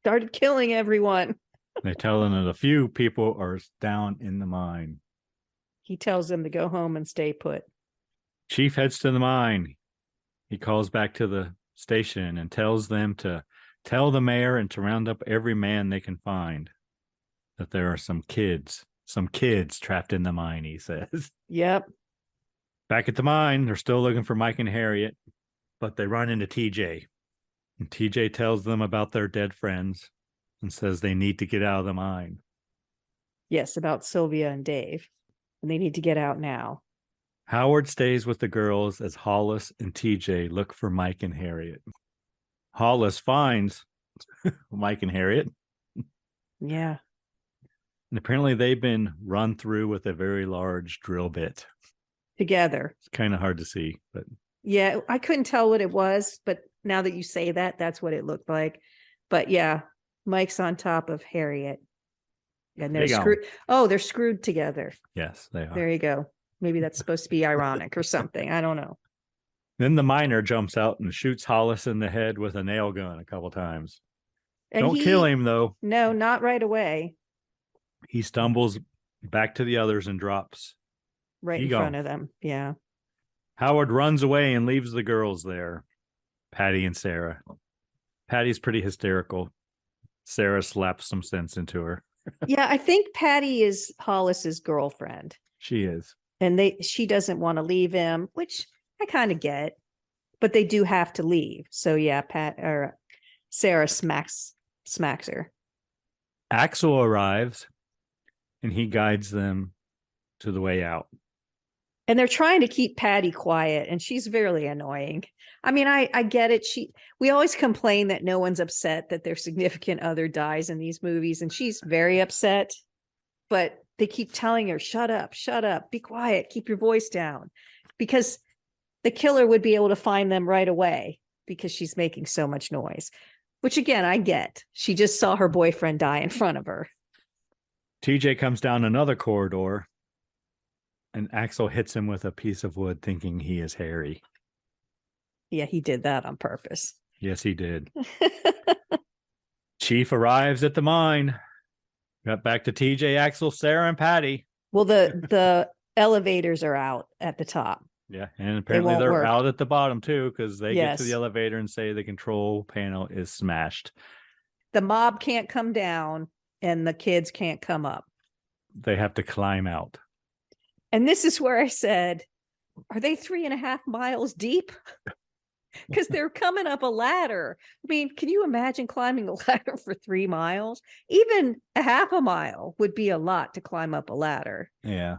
Started killing everyone. They tell them that a few people are down in the mine. He tells them to go home and stay put. Chief heads to the mine. He calls back to the station and tells them to tell the mayor and to round up every man they can find. That there are some kids trapped in the mine, he says. Yep. Back at the mine, they're still looking for Mike and Harriet, but they run into TJ. And TJ tells them about their dead friends and says they need to get out of the mine. Yes, about Sylvia and Dave. And they need to get out now. Howard stays with the girls as Hollis and TJ look for Mike and Harriet. Hollis finds Mike and Harriet. Yeah. And apparently they've been run through with a very large drill bit. Together. It's kind of hard to see, but yeah, I couldn't tell what it was, but now that you say that, that's what it looked like. But yeah, Mike's on top of Harriet. And they're screwed. Oh, they're screwed together. Yes, they are. There you go. Maybe that's supposed to be ironic or something. I don't know. Then the miner jumps out and shoots Hollis in the head with a nail gun a couple times. And Don't kill him, though. No, not right away. He stumbles back to the others and drops. Right in front of them. Yeah. Howard runs away and leaves the girls there, Patty and Sarah. Patty's pretty hysterical. Sarah slaps some sense into her. Yeah, I think Patty is Hollis's girlfriend. She is. And she doesn't want to leave him, which I kind of get, but they do have to leave. So yeah, Sarah smacks her. Axel arrives and he guides them to the way out. And they're trying to keep Patty quiet, and she's very annoying. I mean, I get it. We always complain that no one's upset that their significant other dies in these movies, and she's very upset. But they keep telling her, shut up, be quiet, keep your voice down. Because the killer would be able to find them right away because she's making so much noise. Which, again, I get. She just saw her boyfriend die in front of her. TJ comes down another corridor, and Axel hits him with a piece of wood thinking he is Harry. Yeah, he did that on purpose. Yes, he did. Chief arrives at the mine. Got back to TJ, Axel, Sarah, and Patty. Well, the elevators are out at the top. Yeah, and apparently won't they're work. out at the bottom too, because they get to the Yes. elevator and say the control panel is smashed. The mob can't come down and the kids can't come up. They have to climb out. And this is where I said, are they 3.5 miles deep? Because they're coming up a ladder. I mean, can you imagine climbing a ladder for 3 miles? Even a half a mile would be a lot to climb up a ladder. Yeah.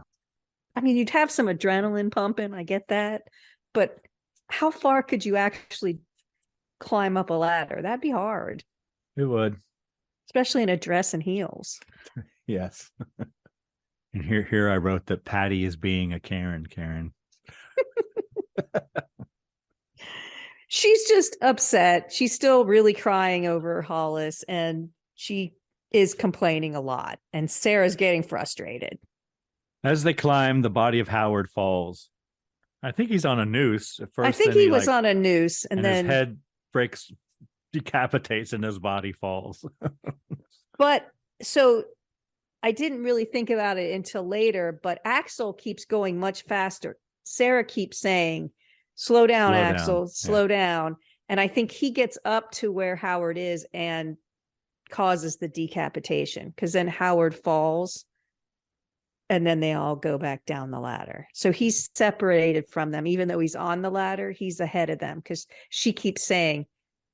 I mean, you'd have some adrenaline pumping. I get that. But how far could you actually climb up a ladder? That'd be hard. It would. Especially in a dress and heels. Yes. And here I wrote that Patty is being a Karen. She's just upset. She's still really crying over Hollis, and she is complaining a lot. And Sarah's getting frustrated. As they climb, the body of Howard falls. I think he's on a noose at first. I think he was on a noose, and then his head breaks, decapitates, and his body falls. But so I didn't really think about it until later, but Axel keeps going much faster. Sarah keeps saying, slow down, Axel, slow down. And I think he gets up to where Howard is and causes the decapitation, because then Howard falls and then they all go back down the ladder. So he's separated from them. Even though he's on the ladder, he's ahead of them because she keeps saying,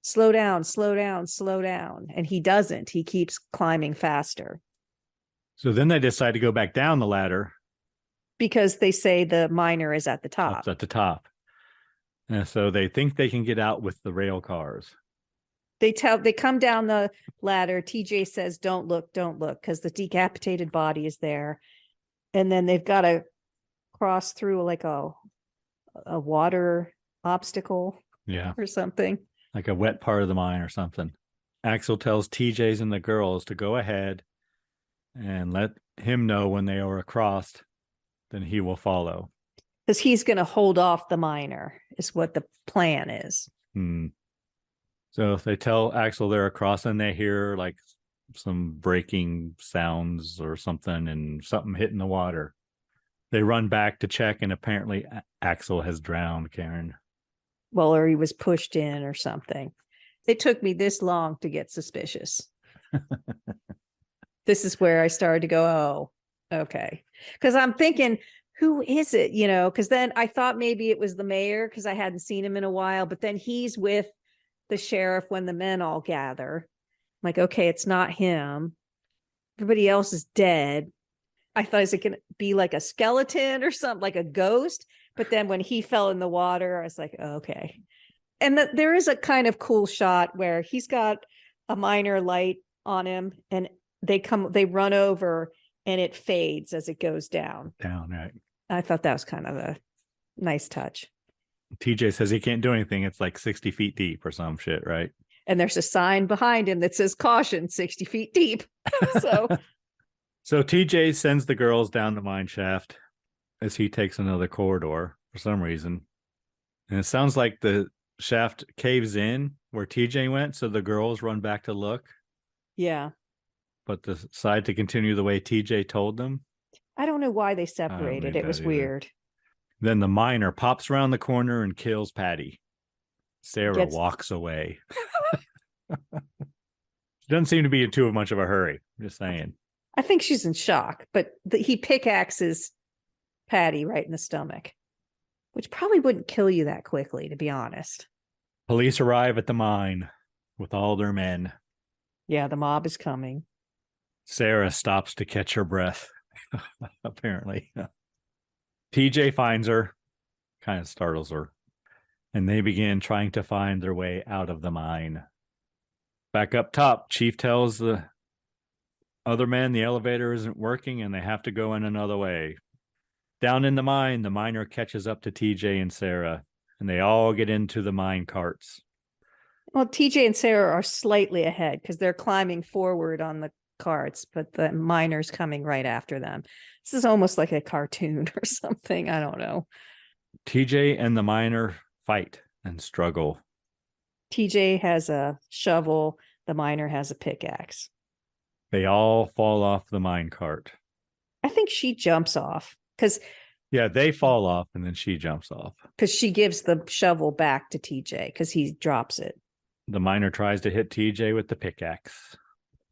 slow down, slow down, slow down. And he doesn't. He keeps climbing faster. So then they decide to go back down the ladder. Because they say the miner is at the top. It's at the top. And so they think they can get out with the rail cars. They come down the ladder. TJ says, don't look, because the decapitated body is there. And then they've got to cross through like a water obstacle. Yeah. Or something. Like a wet part of the mine or something. Axel tells TJs and the girls to go ahead and let him know when they are across, then he will follow. Because he's going to hold off the miner, is what the plan is. So if they tell Axel they're across, and they hear like some breaking sounds or something and something hitting the water, they run back to check, and apparently Axel has drowned, Karen. Well, or he was pushed in or something. It took me this long to get suspicious. This is where I started to go, oh, okay. Because I'm thinking, who is it? You know, because then I thought maybe it was the mayor because I hadn't seen him in a while. But then he's with the sheriff when the men all gather. I'm like, okay, it's not him. Everybody else is dead. I thought, is it going to be like a skeleton or something, like a ghost? But then when he fell in the water, I was like, oh, okay. And there is a kind of cool shot where he's got a minor light on him, and they run over, and it fades as it goes down. Right. I thought that was kind of a nice touch. TJ says he can't do anything. It's like 60 feet deep or some shit, right? And there's a sign behind him that says caution, 60 feet deep. So TJ sends the girls down the mine shaft as he takes another corridor for some reason. And it sounds like the shaft caves in where TJ went, so the girls run back to look. Yeah. But decide to continue the way TJ told them. I don't know why they separated. It was weird. Then the miner pops around the corner and kills Patty. Sarah walks away. She doesn't seem to be in too much of a hurry. I'm just saying. I think she's in shock, but he pickaxes Patty right in the stomach, which probably wouldn't kill you that quickly, to be honest. Police arrive at the mine with all their men. Yeah, the mob is coming. Sarah stops to catch her breath, apparently. TJ finds her, kind of startles her, and they begin trying to find their way out of the mine. Back up top, Chief tells the other men the elevator isn't working and they have to go in another way. Down in the mine, the miner catches up to TJ and Sarah, and they all get into the mine carts. Well, TJ and Sarah are slightly ahead because they're climbing forward on the carts, but the miner's coming right after them. This is almost like a cartoon or something. I don't know. TJ and the miner fight and struggle. TJ has a shovel. The miner has a pickaxe. They all fall off the mine cart. I think she jumps off because Yeah, they fall off and then she jumps off. Because she gives the shovel back to TJ because he drops it. The miner tries to hit TJ with the pickaxe.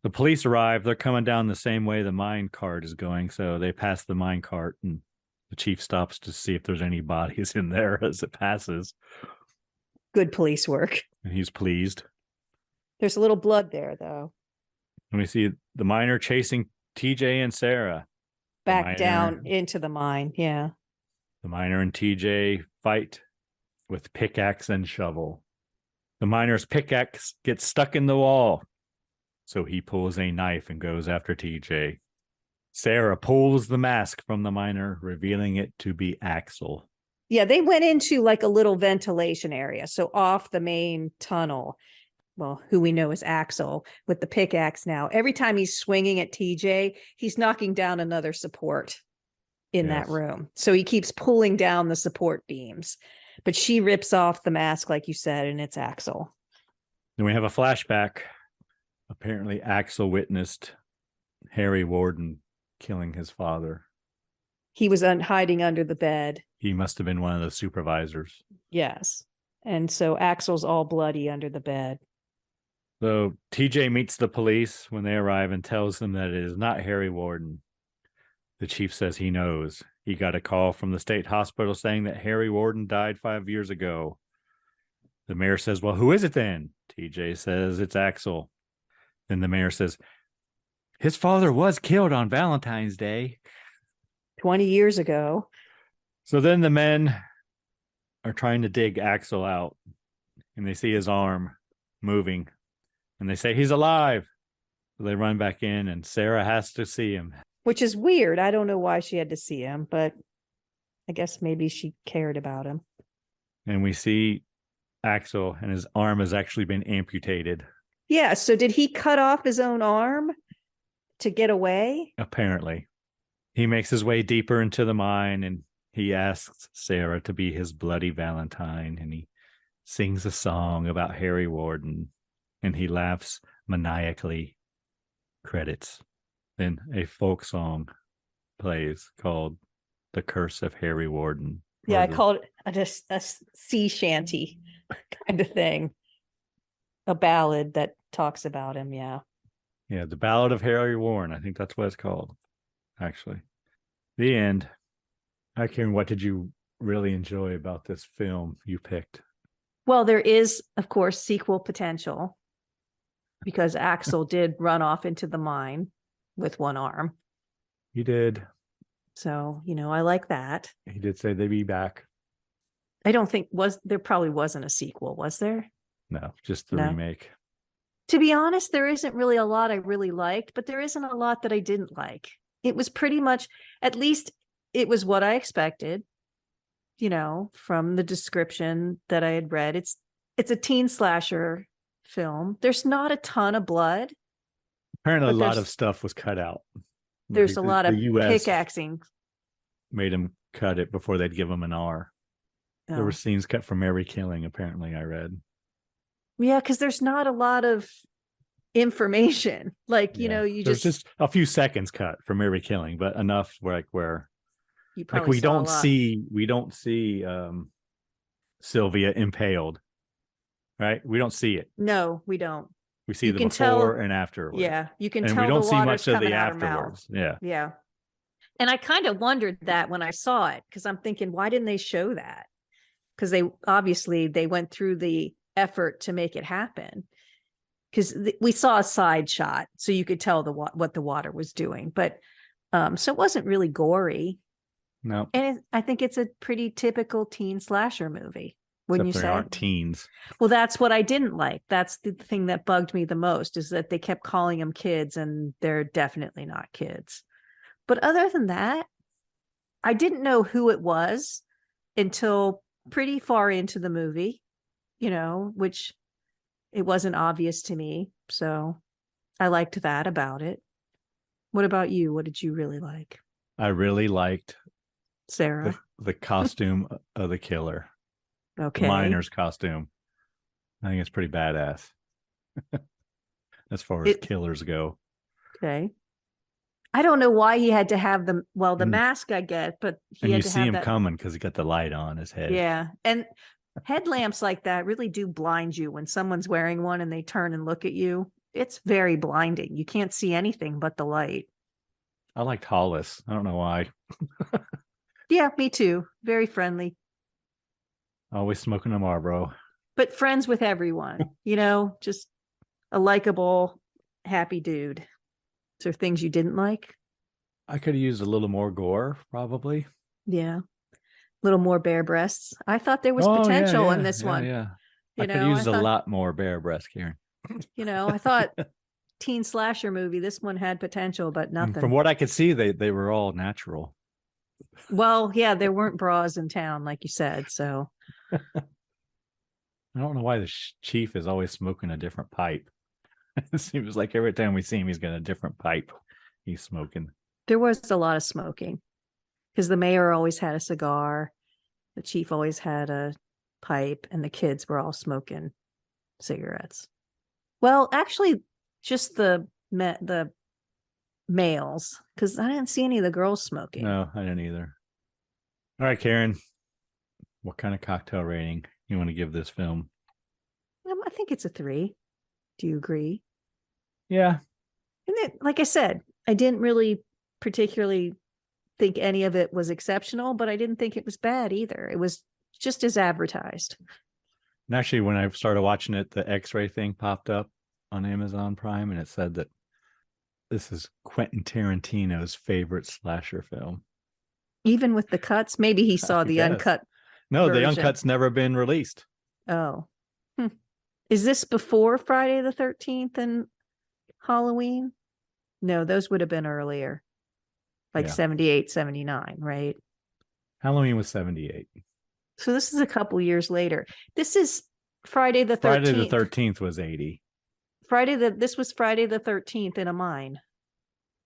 The police arrive. They're coming down the same way the mine cart is going. So they pass the mine cart and the chief stops to see if there's any bodies in there as it passes. Good police work. And he's pleased. There's a little blood there, though. And we see the miner chasing TJ and Sarah. Back down into the mine. Yeah. The miner and TJ fight with pickaxe and shovel. The miner's pickaxe gets stuck in the wall. So he pulls a knife and goes after TJ. Sarah pulls the mask from the miner, revealing it to be Axel. Yeah, they went into like a little ventilation area. So off the main tunnel. Well, who we know is Axel with the pickaxe now. Every time he's swinging at TJ, he's knocking down another support in that room. So he keeps pulling down the support beams. But she rips off the mask, like you said, and it's Axel. Then we have a flashback. Apparently, Axel witnessed Harry Warden killing his father. He was hiding under the bed. He must have been one of the supervisors. Yes. And so Axel's all bloody under the bed. So TJ meets the police when they arrive and tells them that it is not Harry Warden. The chief says he knows. He got a call from the state hospital saying that Harry Warden died 5 years ago. The mayor says, well, who is it then? TJ says it's Axel. Then the mayor says, his father was killed on Valentine's Day. 20 years ago. So then the men are trying to dig Axel out, and they see his arm moving, and they say, he's alive. So they run back in, and Sarah has to see him. Which is weird. I don't know why she had to see him, but I guess maybe she cared about him. And we see Axel, and his arm has actually been amputated. Yeah, so did he cut off his own arm to get away? Apparently. He makes his way deeper into the mine, and he asks Sarah to be his Bloody Valentine, and he sings a song about Harry Warden, and he laughs maniacally. Credits. Then a folk song plays called The Curse of Harry Warden. Yeah, I called it a sea shanty kind of thing. A ballad that talks about him, yeah. Yeah, the Ballad of Harry Warden. I think that's what it's called, actually. The end. Karen, what did you really enjoy about this film you picked? Well, there is, of course, sequel potential because Axel did run off into the mine with one arm. He did. So, I like that. He did say they'd be back. I don't think there probably wasn't a sequel, was there? No, just the remake. To be honest, there isn't really a lot I really liked, but there isn't a lot that I didn't like. It was pretty much, at least it was what I expected, from the description that I had read. It's a teen slasher film. There's not a ton of blood. Apparently a lot of stuff was cut out. There's a lot of pickaxing. Made him cut it before they'd give him an R. Oh. There were scenes cut from every killing, apparently, I read. Yeah, because there's not a lot of information. Like, there's just a few seconds cut from every killing, but enough where you probably we don't see Sylvia impaled. Right? We don't see it. No, we don't. We see the before and afterwards. Yeah, you can tell. And we don't see much of the afterwards. Yeah. Yeah. And I kind of wondered that when I saw it, because I'm thinking, why didn't they show that? Because they went through the effort to make it happen. Because we saw a side shot, so you could tell what the water was doing. But so it wasn't really gory. No. And I think it's a pretty typical teen slasher movie. Wouldn't you say? They aren't teens. Well, that's what I didn't like. That's the thing that bugged me the most, is that they kept calling them kids, and they're definitely not kids. But other than that, I didn't know who it was until pretty far into the movie, which it wasn't obvious to me. So I liked that about it. What about you? What did you really like? I really liked Sarah, the costume of the killer. Okay. The miner's costume. I think it's pretty badass as far as killers go. Okay. I don't know why he had to have the And- mask, I get, but he And had you to see have him that. coming because he got the light on his head. Yeah. And headlamps like that really do blind you when someone's wearing one and they turn and look at you. It's very blinding. You can't see anything but the light. I liked Hollis. I don't know why. Yeah, me too. Very friendly, Always smoking a Marlboro. but friends with everyone, just a likable, happy dude. Is there things you didn't like? I could have used a little more gore, probably. Yeah. A little more bare breasts. I thought there was Oh, potential in this one. Yeah. You I could know, use I a thought, lot more bare breast, Karen. I thought teen slasher movie, this one had potential, but And nothing. from what I could see, they were all natural. Well, yeah, there weren't bras in town, like you said. So I don't know why the chief is always smoking a different pipe. It seems like every time we see him, he's got a different pipe he's smoking. there was a lot of smoking because the mayor always had a cigar. The chief always had a pipe, and the kids were all smoking cigarettes. Well, actually, just the males, because I didn't see any of the girls smoking. No, I didn't either. All right, Karen, what kind of cocktail rating you want to give this film? I think it's a 3. Do you agree? Yeah. And then, like I said, I didn't really particularly think any of it was exceptional, but I didn't think it was bad either. It was just as advertised. And actually, when I started watching it, the X-ray thing popped up on Amazon Prime, and it said that this is Quentin Tarantino's favorite slasher film. Even with the cuts, maybe he saw the guess. uncut. No, the version. uncut's never been released. Oh. Is this before Friday the 13th and Halloween? No, those would have been earlier. Like Yeah. 78, 79, right? Halloween was 78. So this is a couple years later. This is Friday the 13th. Friday the 13th was 80. This was Friday the 13th in a mine.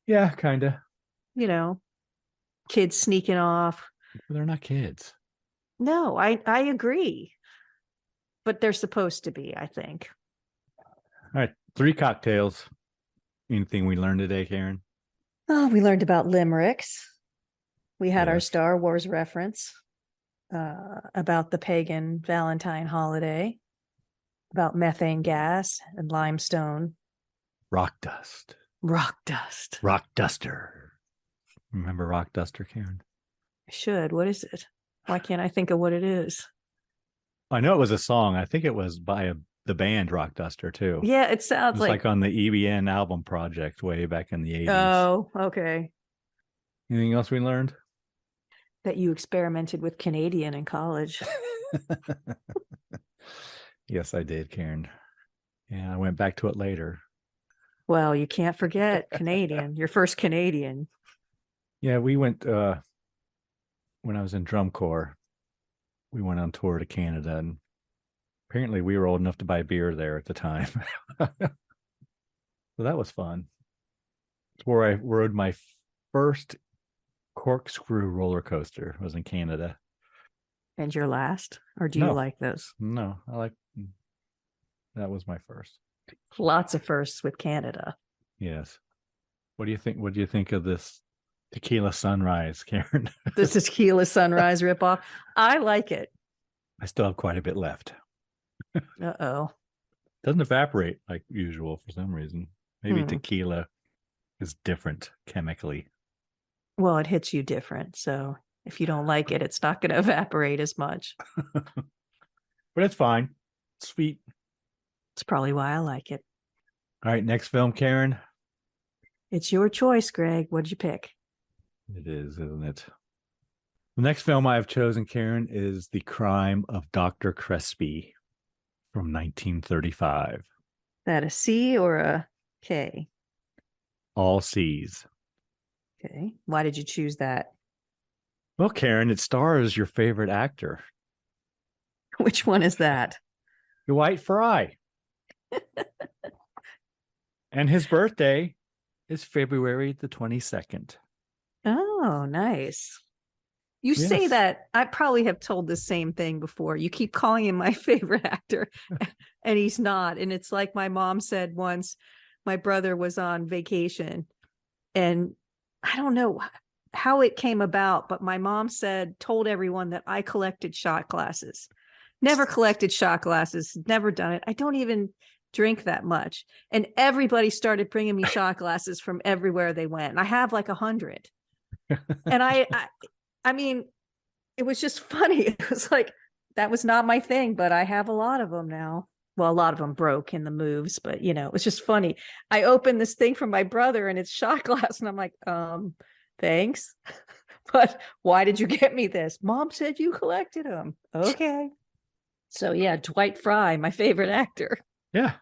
Yeah, kind of. Kids sneaking off. But they're not kids. No, I agree. But they're supposed to be, I think. All right, 3 cocktails. Anything we learned today, Karen? Oh, we learned about limericks. We had our Yes. Star Wars reference about the pagan Valentine holiday, about methane gas and limestone. Rock dust. Rock dust. Rock duster. Remember Rock Duster, Karen? I should. What is it? Why can't I think of what it is? I know it was a song. I think it was by the band Rock Duster, too. Yeah, it It sounds was like on the EBN album project way back in the 80s. Oh, okay. Anything else we learned? That you experimented with Canadian in college. Yes, I did, Karen. Yeah, I went back to it later. Well, you can't forget Canadian. Your first Canadian. Yeah, we went when I was in drum corps. We went on tour to Canada, and apparently we were old enough to buy beer there at the time. So that was fun. It's where I rode my first corkscrew roller coaster. Was in Canada. And your last? Or do you No. like those? No, that was my first. Lots of firsts with Canada. Yes. What do you think? What do you think of this tequila sunrise, Karen? This is tequila sunrise ripoff. I like it. I still have quite a bit left. Uh-oh. Doesn't evaporate like usual for some reason. Maybe Hmm. tequila is different chemically. Well, it hits you different. So if you don't like it, it's not going to evaporate as much. But it's fine. It's sweet. It's probably why I like it. All right, next film, Karen. It's your choice, Greg. What did you pick? It is, isn't it? The next film I have chosen, Karen, is The Crime of Dr. Crespi from 1935. Is that a C or a K? All C's. Okay. Why did you choose that? Well, Karen, it stars your favorite actor, Which one is that? Dwight Fry. And his birthday is February the 22nd. Oh, nice. You say Yes. that. I probably have told the same thing before. You keep calling him my favorite actor, and he's not. And it's like my mom said once, my brother was on vacation and I don't know how it came about, but my mom told everyone that I collected shot glasses. Never collected shot glasses, never done it. I don't even drink that much. And everybody started bringing me shot glasses from everywhere they went. And I have like 100. And I mean, it was just funny. It was like, that was not my thing, but I have a lot of them now. Well, a lot of them broke in the moves, but it was just funny. I opened this thing from my brother and it's shot glass. And I'm like, thanks. But why did you get me this? Mom said you collected them. Okay. So yeah, Dwight Fry, my favorite actor. Yeah.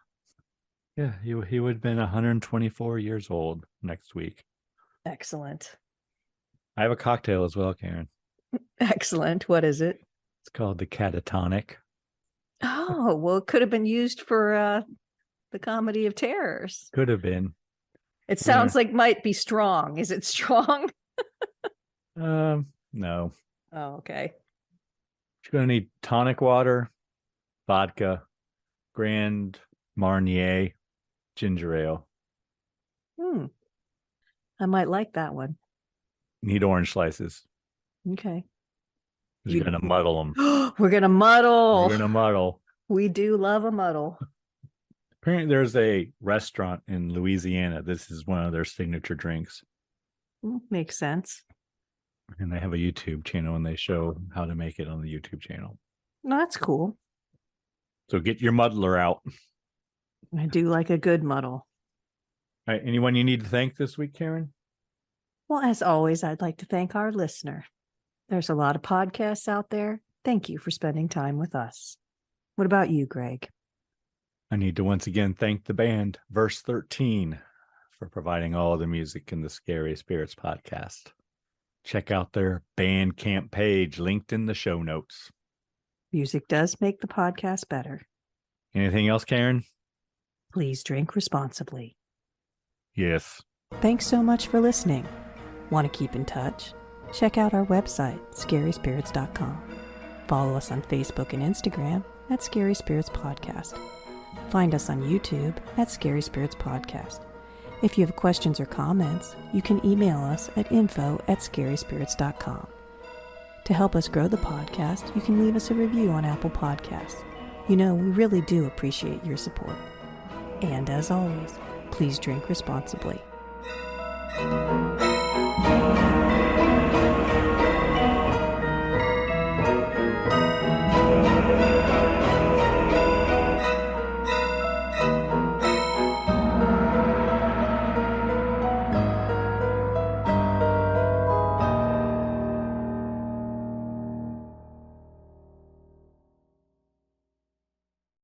Yeah. He would have been 124 years old next week. Excellent. I have a cocktail as well, Karen. Excellent. What is it? It's called the Catatonic. Oh, well, it could have been used for the Comedy of Terrors. Could have been. It sounds like might be strong. Is it strong? No. Oh, okay. You're going to need tonic water, vodka, Grand Marnier, ginger ale. I might like that one. Need orange slices. Okay. You're going to muddle them. We're going to muddle. We're going to muddle. We do love a muddle. Apparently, there's a restaurant in Louisiana. This is one of their signature drinks. Makes sense. And they have a YouTube channel and they show how to make it on the YouTube channel. No, that's cool. So get your muddler out. I do like a good muddle. All right. Anyone you need to thank this week, Karen? Well, as always, I'd like to thank our listener. There's a lot of podcasts out there. Thank you for spending time with us. What about you, Greg? I need to once again thank the band, Verse 13, for providing all the music in the Scary Spirits podcast. Check out their Bandcamp page linked in the show notes. Music does make the podcast better. Anything else, Karen? Please drink responsibly. Yes. Thanks so much for listening. Want to keep in touch? Check out our website, scaryspirits.com. Follow us on Facebook and Instagram at Scary Spirits Podcast. Find us on YouTube at Scary Spirits Podcast. If you have questions or comments, you can email us at info@scaryspirits.com. To help us grow the podcast, you can leave us a review on Apple Podcasts. We really do appreciate your support. And as always, please drink responsibly.